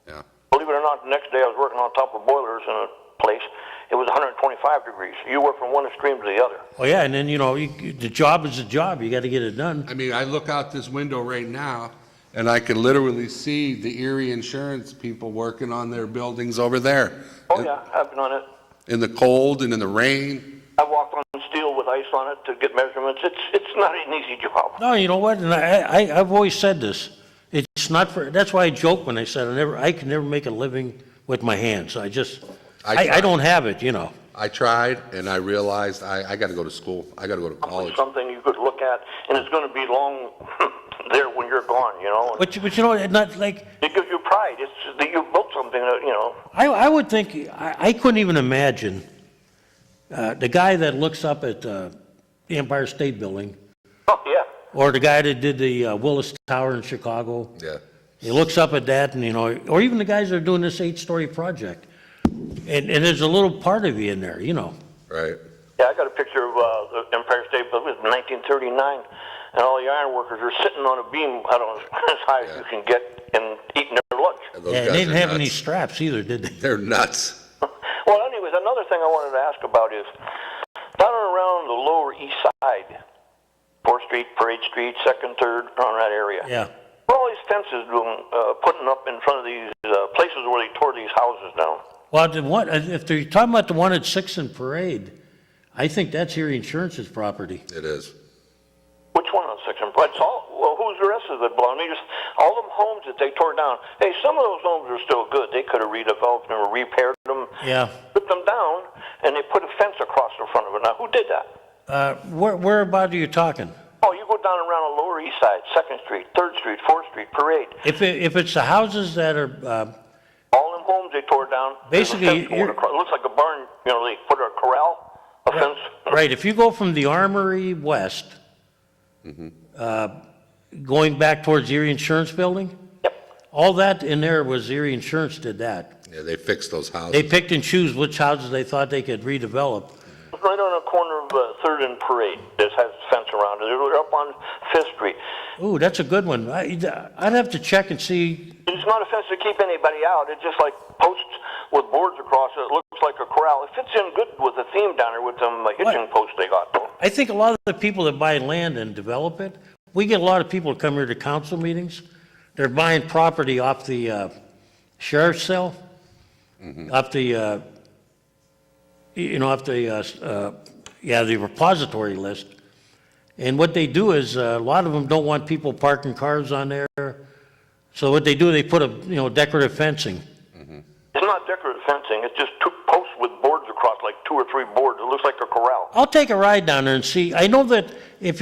Yeah. Believe it or not, the next day I was working on top of boilers in a place. It was 125 degrees. You work from one extreme to the other. Oh, yeah, and then, you know, the job is a job. You got to get it done. I mean, I look out this window right now, and I can literally see the Erie Insurance people working on their buildings over there. Oh, yeah, I've been on it. In the cold and in the rain. I walked on steel with ice on it to get measurements. It's not an easy job. No, you know what? And I've always said this. It's not for. That's why I joke when I said I can never make a living with my hands. I don't have it, you know. I tried, and I realized I got to go to school. I got to go to college. Something you could look at, and it's going to be long there when you're gone, you know. But you know, not like. It gives you pride. It's that you built something that, you know. I would think I couldn't even imagine the guy that looks up at the Empire State Building, Oh, yeah. or the guy that did the Willis Tower in Chicago. Yeah. He looks up at that, and you know, or even the guys that are doing this 8-story project, and there's a little part of you in there, you know. Right. Yeah, I got a picture of the Empire State Building. It was 1939, and all the iron workers are sitting on a beam, I don't know, as high as you can get, and eating their lunch. And those Yeah, guys they didn't are have any nuts. straps either, did they? They're nuts. Well, anyways, another thing I wanted to ask about is down and around the Lower East Side, 4th Street, Parade Street, 2nd, 3rd, around that area. Yeah. What are all these fences doing, putting up in front of these places where they tore these houses down? Well, if they're talking about the one at 6th and Parade, I think that's Erie Insurance's property. It is. Which one on 6th and Parade? Well, who's the rest of it belong? Just all them homes that they tore down. Hey, some of those homes are still good. They could have redeveloped them or repaired them. Yeah. Put them down, and they put a fence across the front of it. Now, who did that? Where about are you talking? Oh, you go down around the Lower East Side, 2nd Street, 3rd Street, 4th Street, Parade. If it's the houses that are, All them homes they tore down. Basically, there's a fence going across. It looks like a barn. You know, they put a corral, a fence. right, if you go from the Armory west, going back towards Erie Insurance Building, Yep. all that in there was Erie Insurance did that. Yeah, they fixed those houses. They picked and choose which houses they thought they could redevelop. It's right on the corner of 3rd and Parade. This has a fence around it. They're up on 5th Street. Ooh, that's a good one. I'd have to check and see. It's not a fence to keep anybody out. It's just like posts with boards across it. It looks like a corral. It fits in good with the theme down there with them hitching posts they got, though. I think a lot of the people that buy land and develop it, we get a lot of people that come here to council meetings. They're buying property off the sheriff's sale, off the, the repository list. And what they do is, a lot of them don't want people parking cars on there. So what they do, they put decorative fencing. It's not decorative fencing. It's just two posts with boards across, like 2 or 3 boards. It looks like a corral. I'll take a ride down there and see. I know that if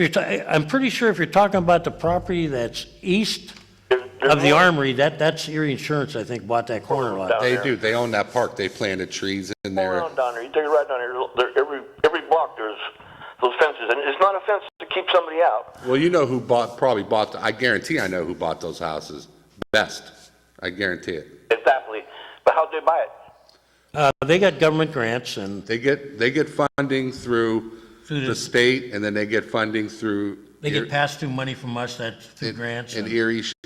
I'm pretty sure if you're talking about the property that's east There's of the one- Armory, that's Erie Insurance, I think, bought that corner lot. They do. They own that park. They planted trees in Go there. around down there. You take a ride down there. Every block there's those fences, and it's not a fence to keep somebody out. Well, you know who probably bought, I guarantee I know who bought those houses. Best. I guarantee it. Exactly. But how'd they buy it? They got government grants and They get funding through Through the- the state, and then they get funding through. they get pass-through money from us, that's through grants. And and-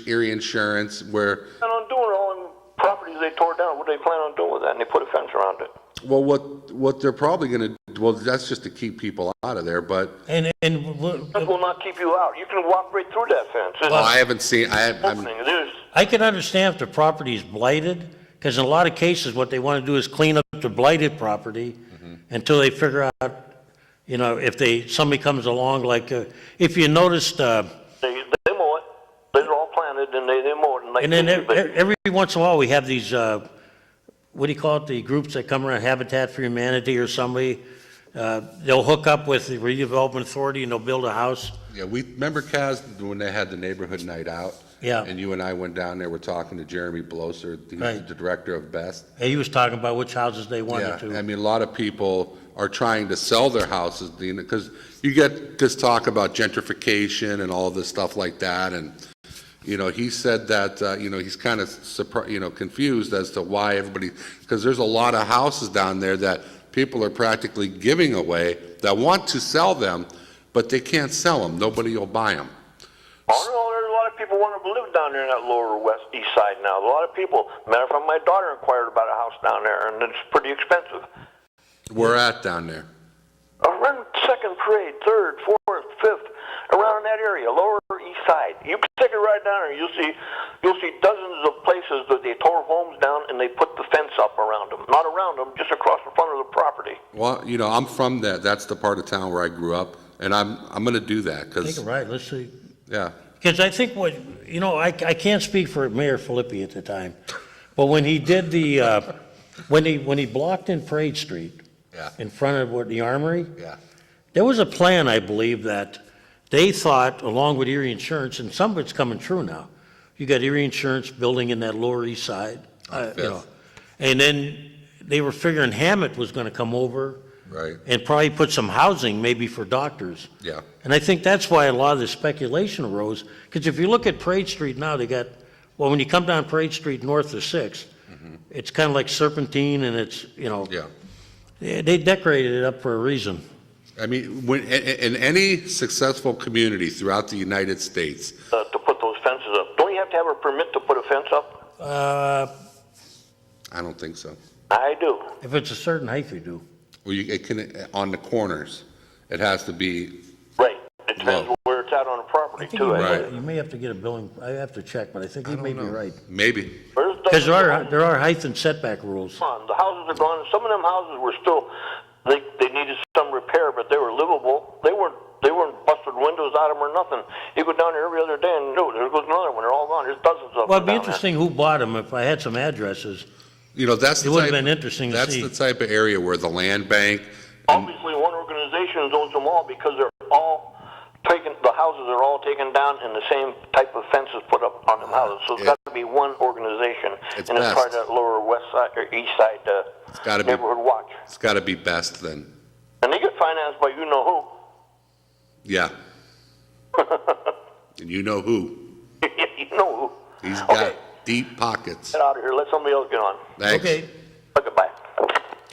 Erie Insurance, where, Plan on doing all them properties they tore down. What do they plan on doing with that? And they put a fence around it. well, what they're probably gonna, well, that's just to keep people out of there, but And Fence will not keep you out. You can walk right through that fence. It's I haven't seen, I'm, opening. There's I can understand if the property is blighted, because in a lot of cases, what they want to do is clean up the blighted property until they figure out, if somebody comes along, like, if you noticed, they mow it. They it all planted, and they mowed it. And then every once in a while, we have these, what do you call it, the groups that come around, Habitat for Humanity or somebody, they'll hook up with the redevelopment authority and they'll build a house. Yeah, we, remember Kaz, when they had the neighborhood night out? Yeah. And you and I went down there, we're talking to Jeremy Bloser, he's Right. the director of BEST. And he was talking about which houses they wanted Yeah, to. I mean, a lot of people are trying to sell their houses, because you get this talk about gentrification and all this stuff like that, and, he said that, he's kind of confused as to why everybody, because there's a lot of houses down there that people are practically giving away that want to sell them, but they can't sell them. Nobody will buy them. Oh, no, there's a lot of people want to live down there in that lower east side now. A lot of people. Matter of fact, my daughter inquired about a house down there, and it's pretty expensive. We're at down there. Around Second Parade, Third, Fourth, Fifth, around that area, lower east side. You can take it right down there. You'll see dozens of places that they tore homes down and they put the fence up around them. Not around them, just across the front of the property. Well, I'm from that. That's the part of town where I grew up, and I'm going to do that Take because it right, let's see. yeah. Because I think I can't speak for Mayor Filippi at the time, but when he did when he blocked in Parade Street, Yeah. in front of the Armory, Yeah. there was a plan, I believe, that they thought, along with Erie Insurance, and some of it's coming true now. You got Erie Insurance building in that lower east side, Fifth. and then they were figuring Hammett was going to come over Right. and probably put some housing maybe for doctors. Yeah. And I think that's why a lot of the speculation arose, because if you look at Parade Street now, when you come down Parade Street north of 6th, it's kind of like serpentine, and it's, Yeah. they decorated it up for a reason. I mean, in any successful community throughout the United States, To put those fences up. Don't you have to have a permit to put a fence up? I don't think so. I do. If it's a certain height, you do. Well, it can, on the corners, it has to be, Right. It depends Well, where it's at on the I property, think too. Right. you may have to get a building, I have to check, but I think you may be right. maybe. Because there are height and setback rules. The houses are gone. Some of them houses were still, they needed some repair, but they were livable. They weren't busted windows out of them or nothing. You go down there every other day and no, there goes another one. They're all gone. There's dozens of them. Well, it'd be down interesting who bought them. If I had some addresses, That's it the would have type, been interesting to that's see. the type of area where the land bank, there. Obviously, one organization owns them all because they're all the houses are all taken down and the same type of fences put up on the houses. So it's got to be one organization. It's and it's part best. of that lower west side or east side gotta be- neighborhood watch. it's got to be best then. And they get financed by you know Yeah. And you know who. who. You know who. He's got Okay. deep pockets. Get out of here. Let somebody else get on. Thanks. Okay, Okay, bye.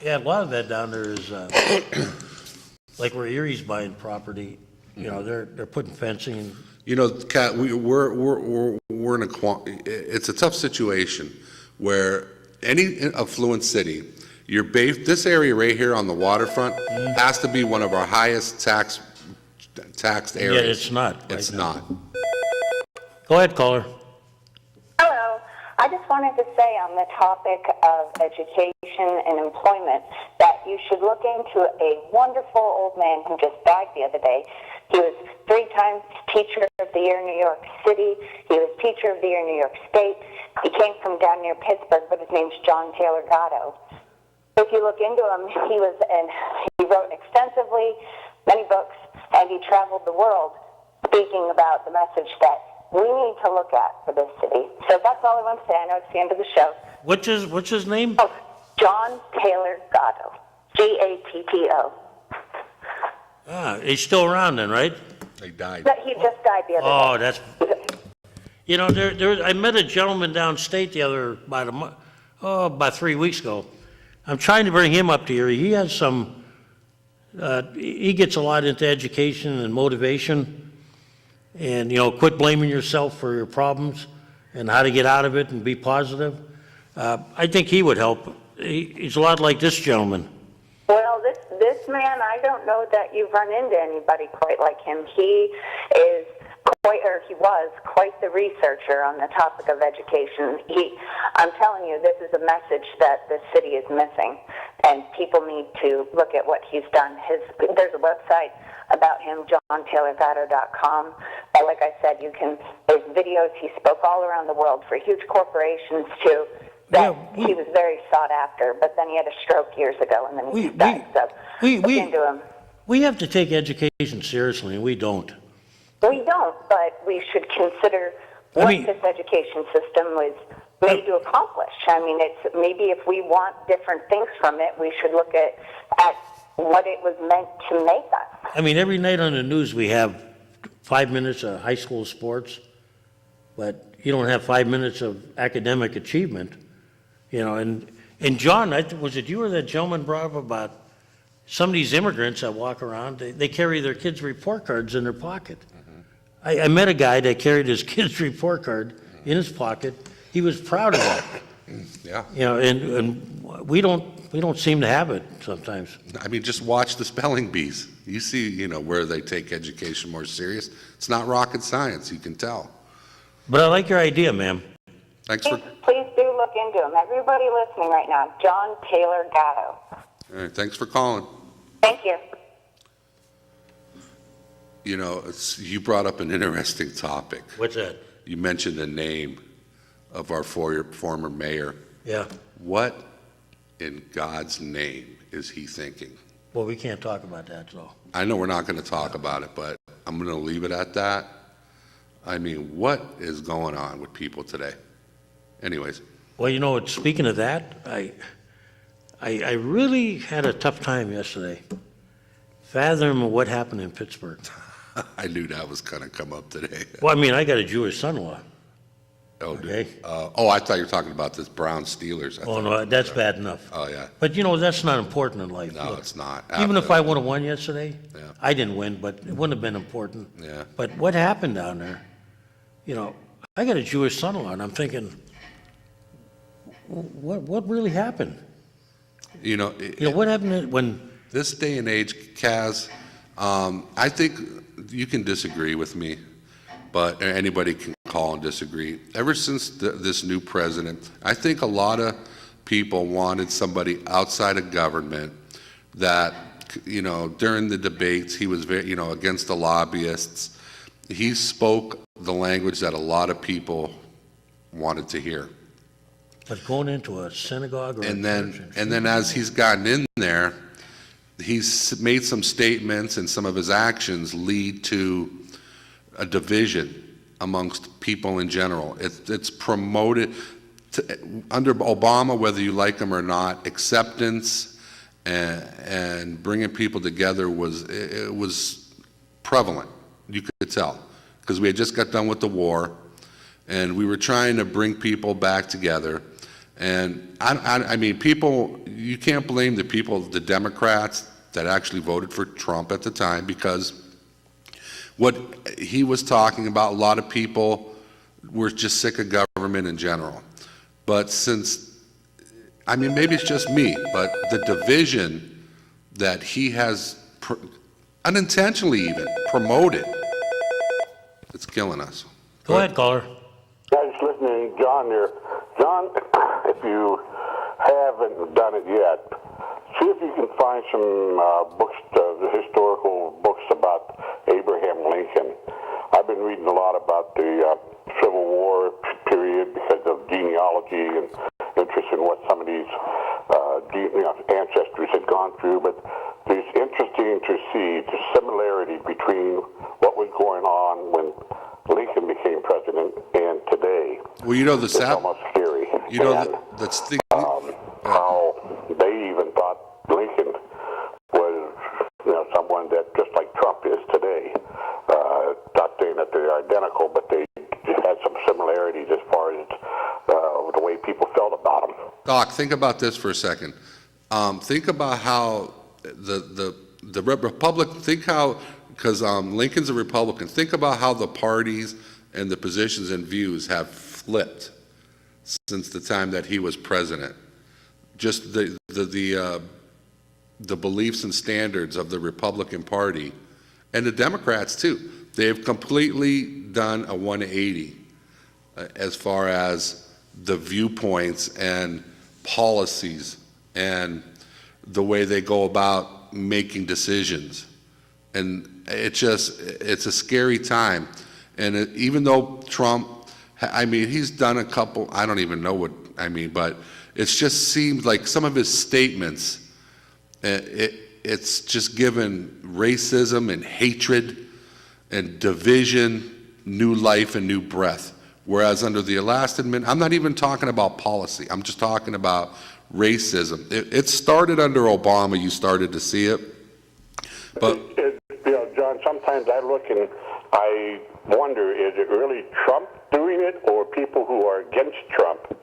yeah, a lot of that down there is, like where Erie's buying property, they're putting fencing. Kat, we're in it's a tough situation where any affluent city, this area right here on the waterfront has to be one of our highest taxed areas. Yet it's not right It's now. not. Go ahead, caller. Hello. I just wanted to say on the topic of education and employment that you should look into a wonderful old man who just died the other day. He was 3 times Teacher of the Year in New York City. He was Teacher of the Year in New York State. He came from down near Pittsburgh, but his name's John Taylor Gatto. If you look into him, he wrote extensively, many books, and he traveled the world speaking about the message that we need to look at for this city. So that's all I want to say. I know it's the end of the show. What's his name? Oh, John Taylor Gatto. Gatto. He's still around then, right? They died. But he just died the other day. That's, I met a gentleman downstate about 3 weeks ago. I'm trying to bring him up to here. He has he gets a lot into education and motivation and, quit blaming yourself for your problems and how to get out of it and be positive. I think he would help. He's a lot like this gentleman. Well, this man, I don't know that you've run into anybody quite like him. He was quite the researcher on the topic of education. I'm telling you, this is a message that the city is missing. and people need to look at what he's done. There's a website about him, JohnTaylorGatto.com. Like I said, there's videos. He spoke all around the world for huge corporations too. He was very sought after, but then he had a stroke years ago, and then he died. So look into him. We have to take education seriously, and we don't. We don't, but we should consider what this education system was made to accomplish. I mean, it's maybe if we want different things from it, we should look at what it was meant to make us. I mean, every night on the news we have 5 minutes of high school sports, but you don't have 5 minutes of academic achievement, And John, was it you or that gentleman brought up about some of these immigrants that walk around? They carry their kids' report cards in their pocket. I met a guy that carried his kid's report card in his pocket. He was proud of that. Yeah. And we don't seem to have it sometimes. I mean, just watch the spelling bees. You see, where they take education more serious. It's not rocket science, you can tell. But I like your idea, ma'am. Thanks for... Please do look into him. Everybody listening right now, John Taylor Gatto. All right, thanks for calling. Thank you. You brought up an interesting topic. What's that? You mentioned the name of our former mayor. Yeah. What in God's name is he thinking? Well, we can't talk about that, so. I know we're not going to talk about it, but I'm going to leave it at that. I mean, what is going on with people today? Anyways. Well, speaking of that, I really had a tough time yesterday fathoming what happened in Pittsburgh. I knew that was going to come up today. Well, I got a Jewish son-in-law. Oh, okay. I thought you were talking about this Brown Steelers. No, that's bad enough. Oh, yeah. But, that's not important in life. No, it's not. Even if I would have won yesterday, Yeah. I didn't win, but it wouldn't have been important. Yeah. But what happened down there, I got a Jewish son-in-law, and I'm thinking, what really happened? What happened when... This day and age, Kaz, I think you can disagree with me, but anybody can call and disagree. Ever since this new president, I think a lot of people wanted somebody outside of government that, during the debates, he was very, against the lobbyists. He spoke the language that a lot of people wanted to hear. But going into a synagogue or and then as he's gotten in there, he's made some statements, and some of his actions lead to a division amongst people in general. It's promoted under Obama, whether you like him or not, acceptance and bringing people together was prevalent. You could tell, because we had just got done with the war, and we were trying to bring people back together. And I mean, people, you can't blame the Democrats that actually voted for Trump at the time, because what he was talking about, a lot of people were just sick of government in general. But maybe it's just me, but the division that he has unintentionally even promoted, it's killing us. Go ahead, caller. I was listening to John there. John, if you haven't done it yet, see if you can find some books, the historical books about Abraham Lincoln. I've been reading a lot about the Civil War period because of genealogy and interest in what some of these ancestors had gone through. But it's interesting to see the similarity between what was going on when Lincoln became president and today. Well, it's almost scary. How they even thought Lincoln was, someone that just like Trump is today. Not saying that they're identical, but they had some similarities as far as the way people felt about him. Doc, think about this for a second. Think about how the Republic. Think how, because Lincoln's a Republican. Think about how the parties and the positions and views have flipped since the time that he was president. Just the beliefs and standards of the Republican Party and the Democrats too. They have completely done a 180 as far as the viewpoints and policies and the way they go about making decisions. And it's a scary time. And even though Trump, I mean, he's done a couple, I don't even know what, I mean, but it just seems like some of his statements, it's just given racism and hatred and division new life and new breath. Whereas under the last I'm not even talking about policy. I'm just talking about racism. It started under Obama. You started to see it. But John, sometimes I look and I wonder, is it really Trump doing it or people who are against Trump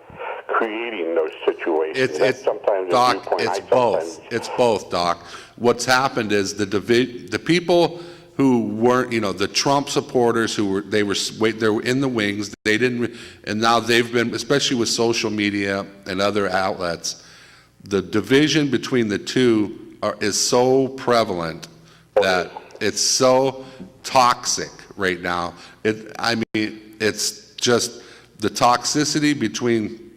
creating those situations? It's sometimes Doc, it's both. It's both, Doc. What's happened is the people who weren't, the Trump supporters they were in the wings. They didn't, and now they've been, especially with social media and other outlets, the division between the two is so prevalent that it's so toxic right now. It's just the toxicity between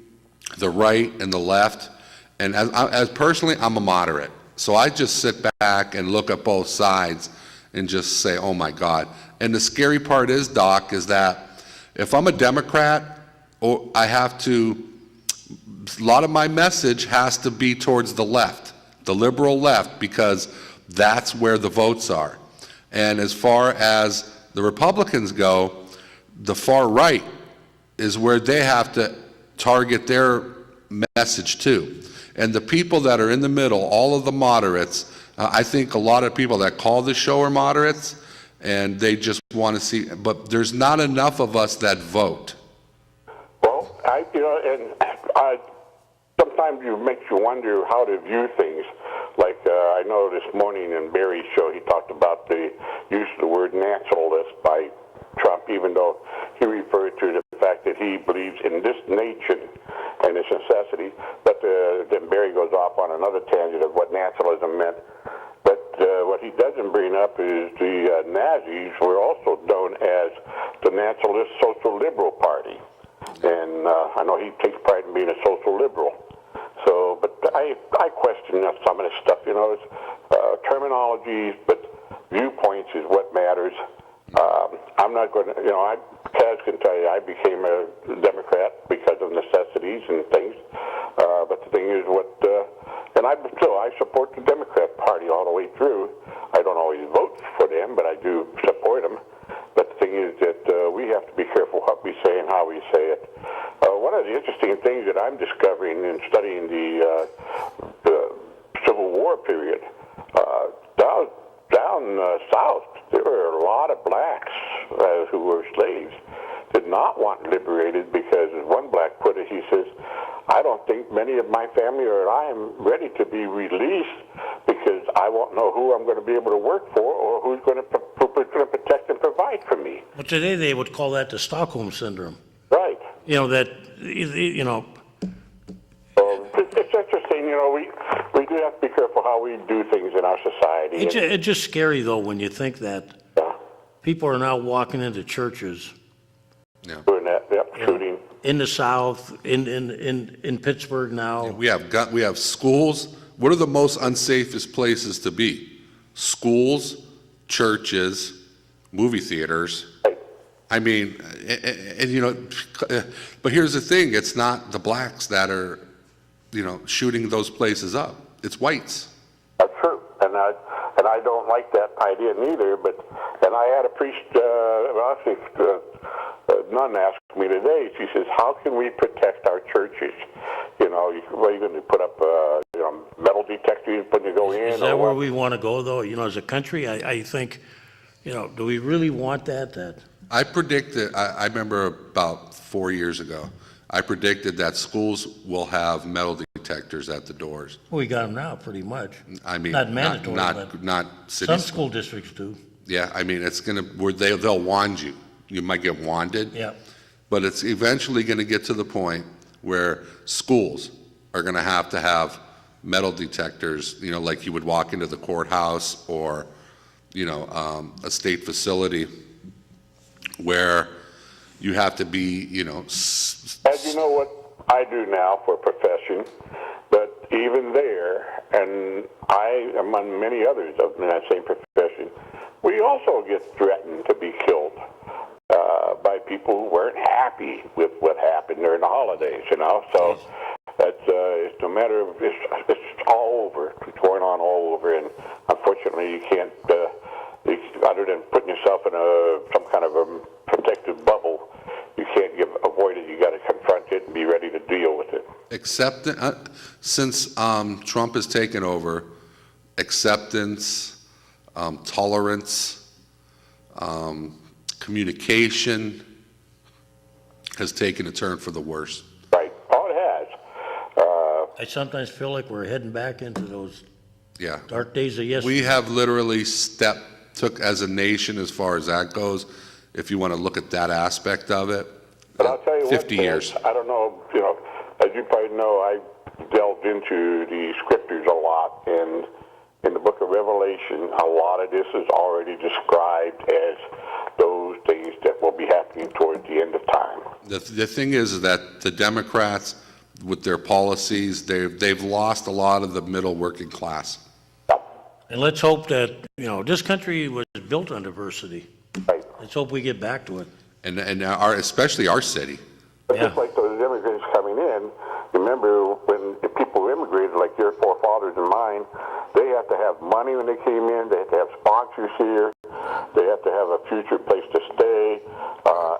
the right and the left. And as personally, I'm a moderate, so I just sit back and look at both sides and just say, oh my God. And the scary part is, Doc, is that if I'm a Democrat, a lot of my message has to be towards the left, the liberal left, because that's where the votes are. And as far as the Republicans go, the far right is where they have to target their message too. And the people that are in the middle, all of the moderates, I think a lot of people that call the show are moderates, and they just want to see, but there's not enough of us that vote. Well, sometimes it makes you wonder how to view things. Like I know this morning in Barry's show, he talked about the use of the word naturalist by Trump, even though he referred to the fact that he believes in this nation and its necessity. But then Barry goes off on another tangent of what naturalism meant. But what he doesn't bring up is the Nazis were also known as the Nationalist Social Liberal Party. And I know he takes pride in being a social liberal. So, but I question some of this stuff, it's terminologies, but viewpoints is what matters. I'm not going to, Kaz can tell you I became a Democrat because of necessities and things. But the thing is and I support the Democrat Party all the way through. I don't always vote for them, but I do support them. But the thing is that we have to be careful what we say and how we say it. One of the interesting things that I'm discovering in studying the Civil War period, down south, there were a lot of blacks who were slaves, did not want liberated because, as one black put it, he says, I don't think many of my family or I am ready to be released because I won't know who I'm going to be able to work for or who's going to protect and provide for me. But today they would call that the Stockholm Syndrome. Right. So it's interesting, we do have to be careful how we do things in our society. It's just scary, though, when you think that people are now walking into churches. Doing that, shooting. In the South, in Pittsburgh now. We have schools. What are the most unsafest places to be? Schools, churches, movie theaters. I mean, but here's the thing, it's not the blacks that are, shooting those places up. It's whites. That's true. And I don't like that idea neither, and I had a priest, nun asked me today, she says, how can we protect our churches? What are you going to put up, metal detectors when you go in? Is that where we want to go, though? As a country, I think, do we really want that? I predicted, I remember about 4 years ago, I predicted that schools will have metal detectors at the doors. Well, we got them now, pretty much. I mean, not mandatory, but not city. Some school districts do. Yeah, I mean, it's going to, they'll wand you. You might get wanded. Yeah. But it's eventually going to get to the point where schools are going to have metal detectors, like you would walk into the courthouse or, a state facility where you have to be, As you know what I do now for a profession, but even there, and I, among many others in that same profession, we also get threatened to be killed by people who weren't happy with what happened during the holidays, you know. So it's no matter of it's all over. It's going on all over, and unfortunately, you can't. Other than putting yourself in some kind of a protective bubble, you can't avoid it. You got to confront it and be ready to deal with it. Since Trump has taken over, acceptance, tolerance, communication has taken a turn for the worse. Right. Oh, it has. I sometimes feel like we're heading back into those Yeah. dark days of yesterday. We have literally took as a nation as far as that goes, if you want to look at that aspect of it. But I'll tell you 50 what, years. I don't know, as you probably know, I delved into the scriptures a lot, and in the book of Revelation, a lot of this is already described as those days that will be happening towards the end of time. The thing is that the Democrats, with their policies, they've lost a lot of the middle working class. And let's hope that, this country was built on diversity. Right. Let's hope we get back to it. And especially our city. But Yeah. just like those immigrants coming in, remember when people immigrated, like your forefathers and mine, they have to have money when they came in, they have to have sponsors here, they have to have a future place to stay,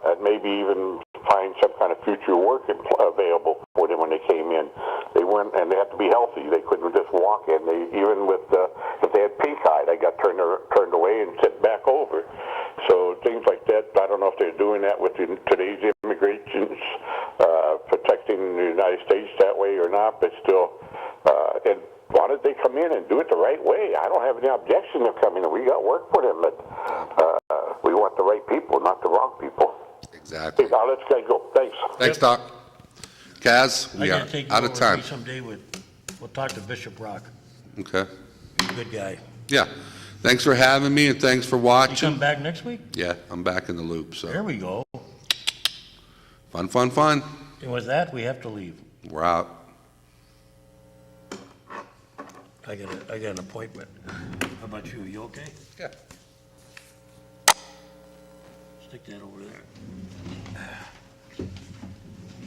and maybe even find some kind of future work available for them when they came in. They weren't, and they have to be healthy. They couldn't just walk in. Even with if they had pink eye, they got turned away and sent back over. So things like that. I don't know if they're doing that with today's immigrations, protecting the United States that way or not. But still, and why don't they come in and do it the right way? I don't have any objection to coming in. We got work for them, but we want the right people, not the wrong people. Exactly. Now let's go. Thanks. Thanks, Doc. Kaz, we I are gotta take you out of over time. maybe someday we'll talk to Bishop Rock. Okay. He's a good guy. Yeah. Thanks for having me and thanks for You watching. come back next week? Yeah, I'm back in the loop. There So we go. fun. And with that, we have to leave. We're out. I got an appointment. How about you? You okay? Yeah. Stick that over there.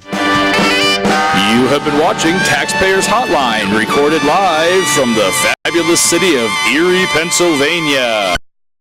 You have been watching Taxpayers Hotline, recorded live from the fabulous city of Erie, Pennsylvania.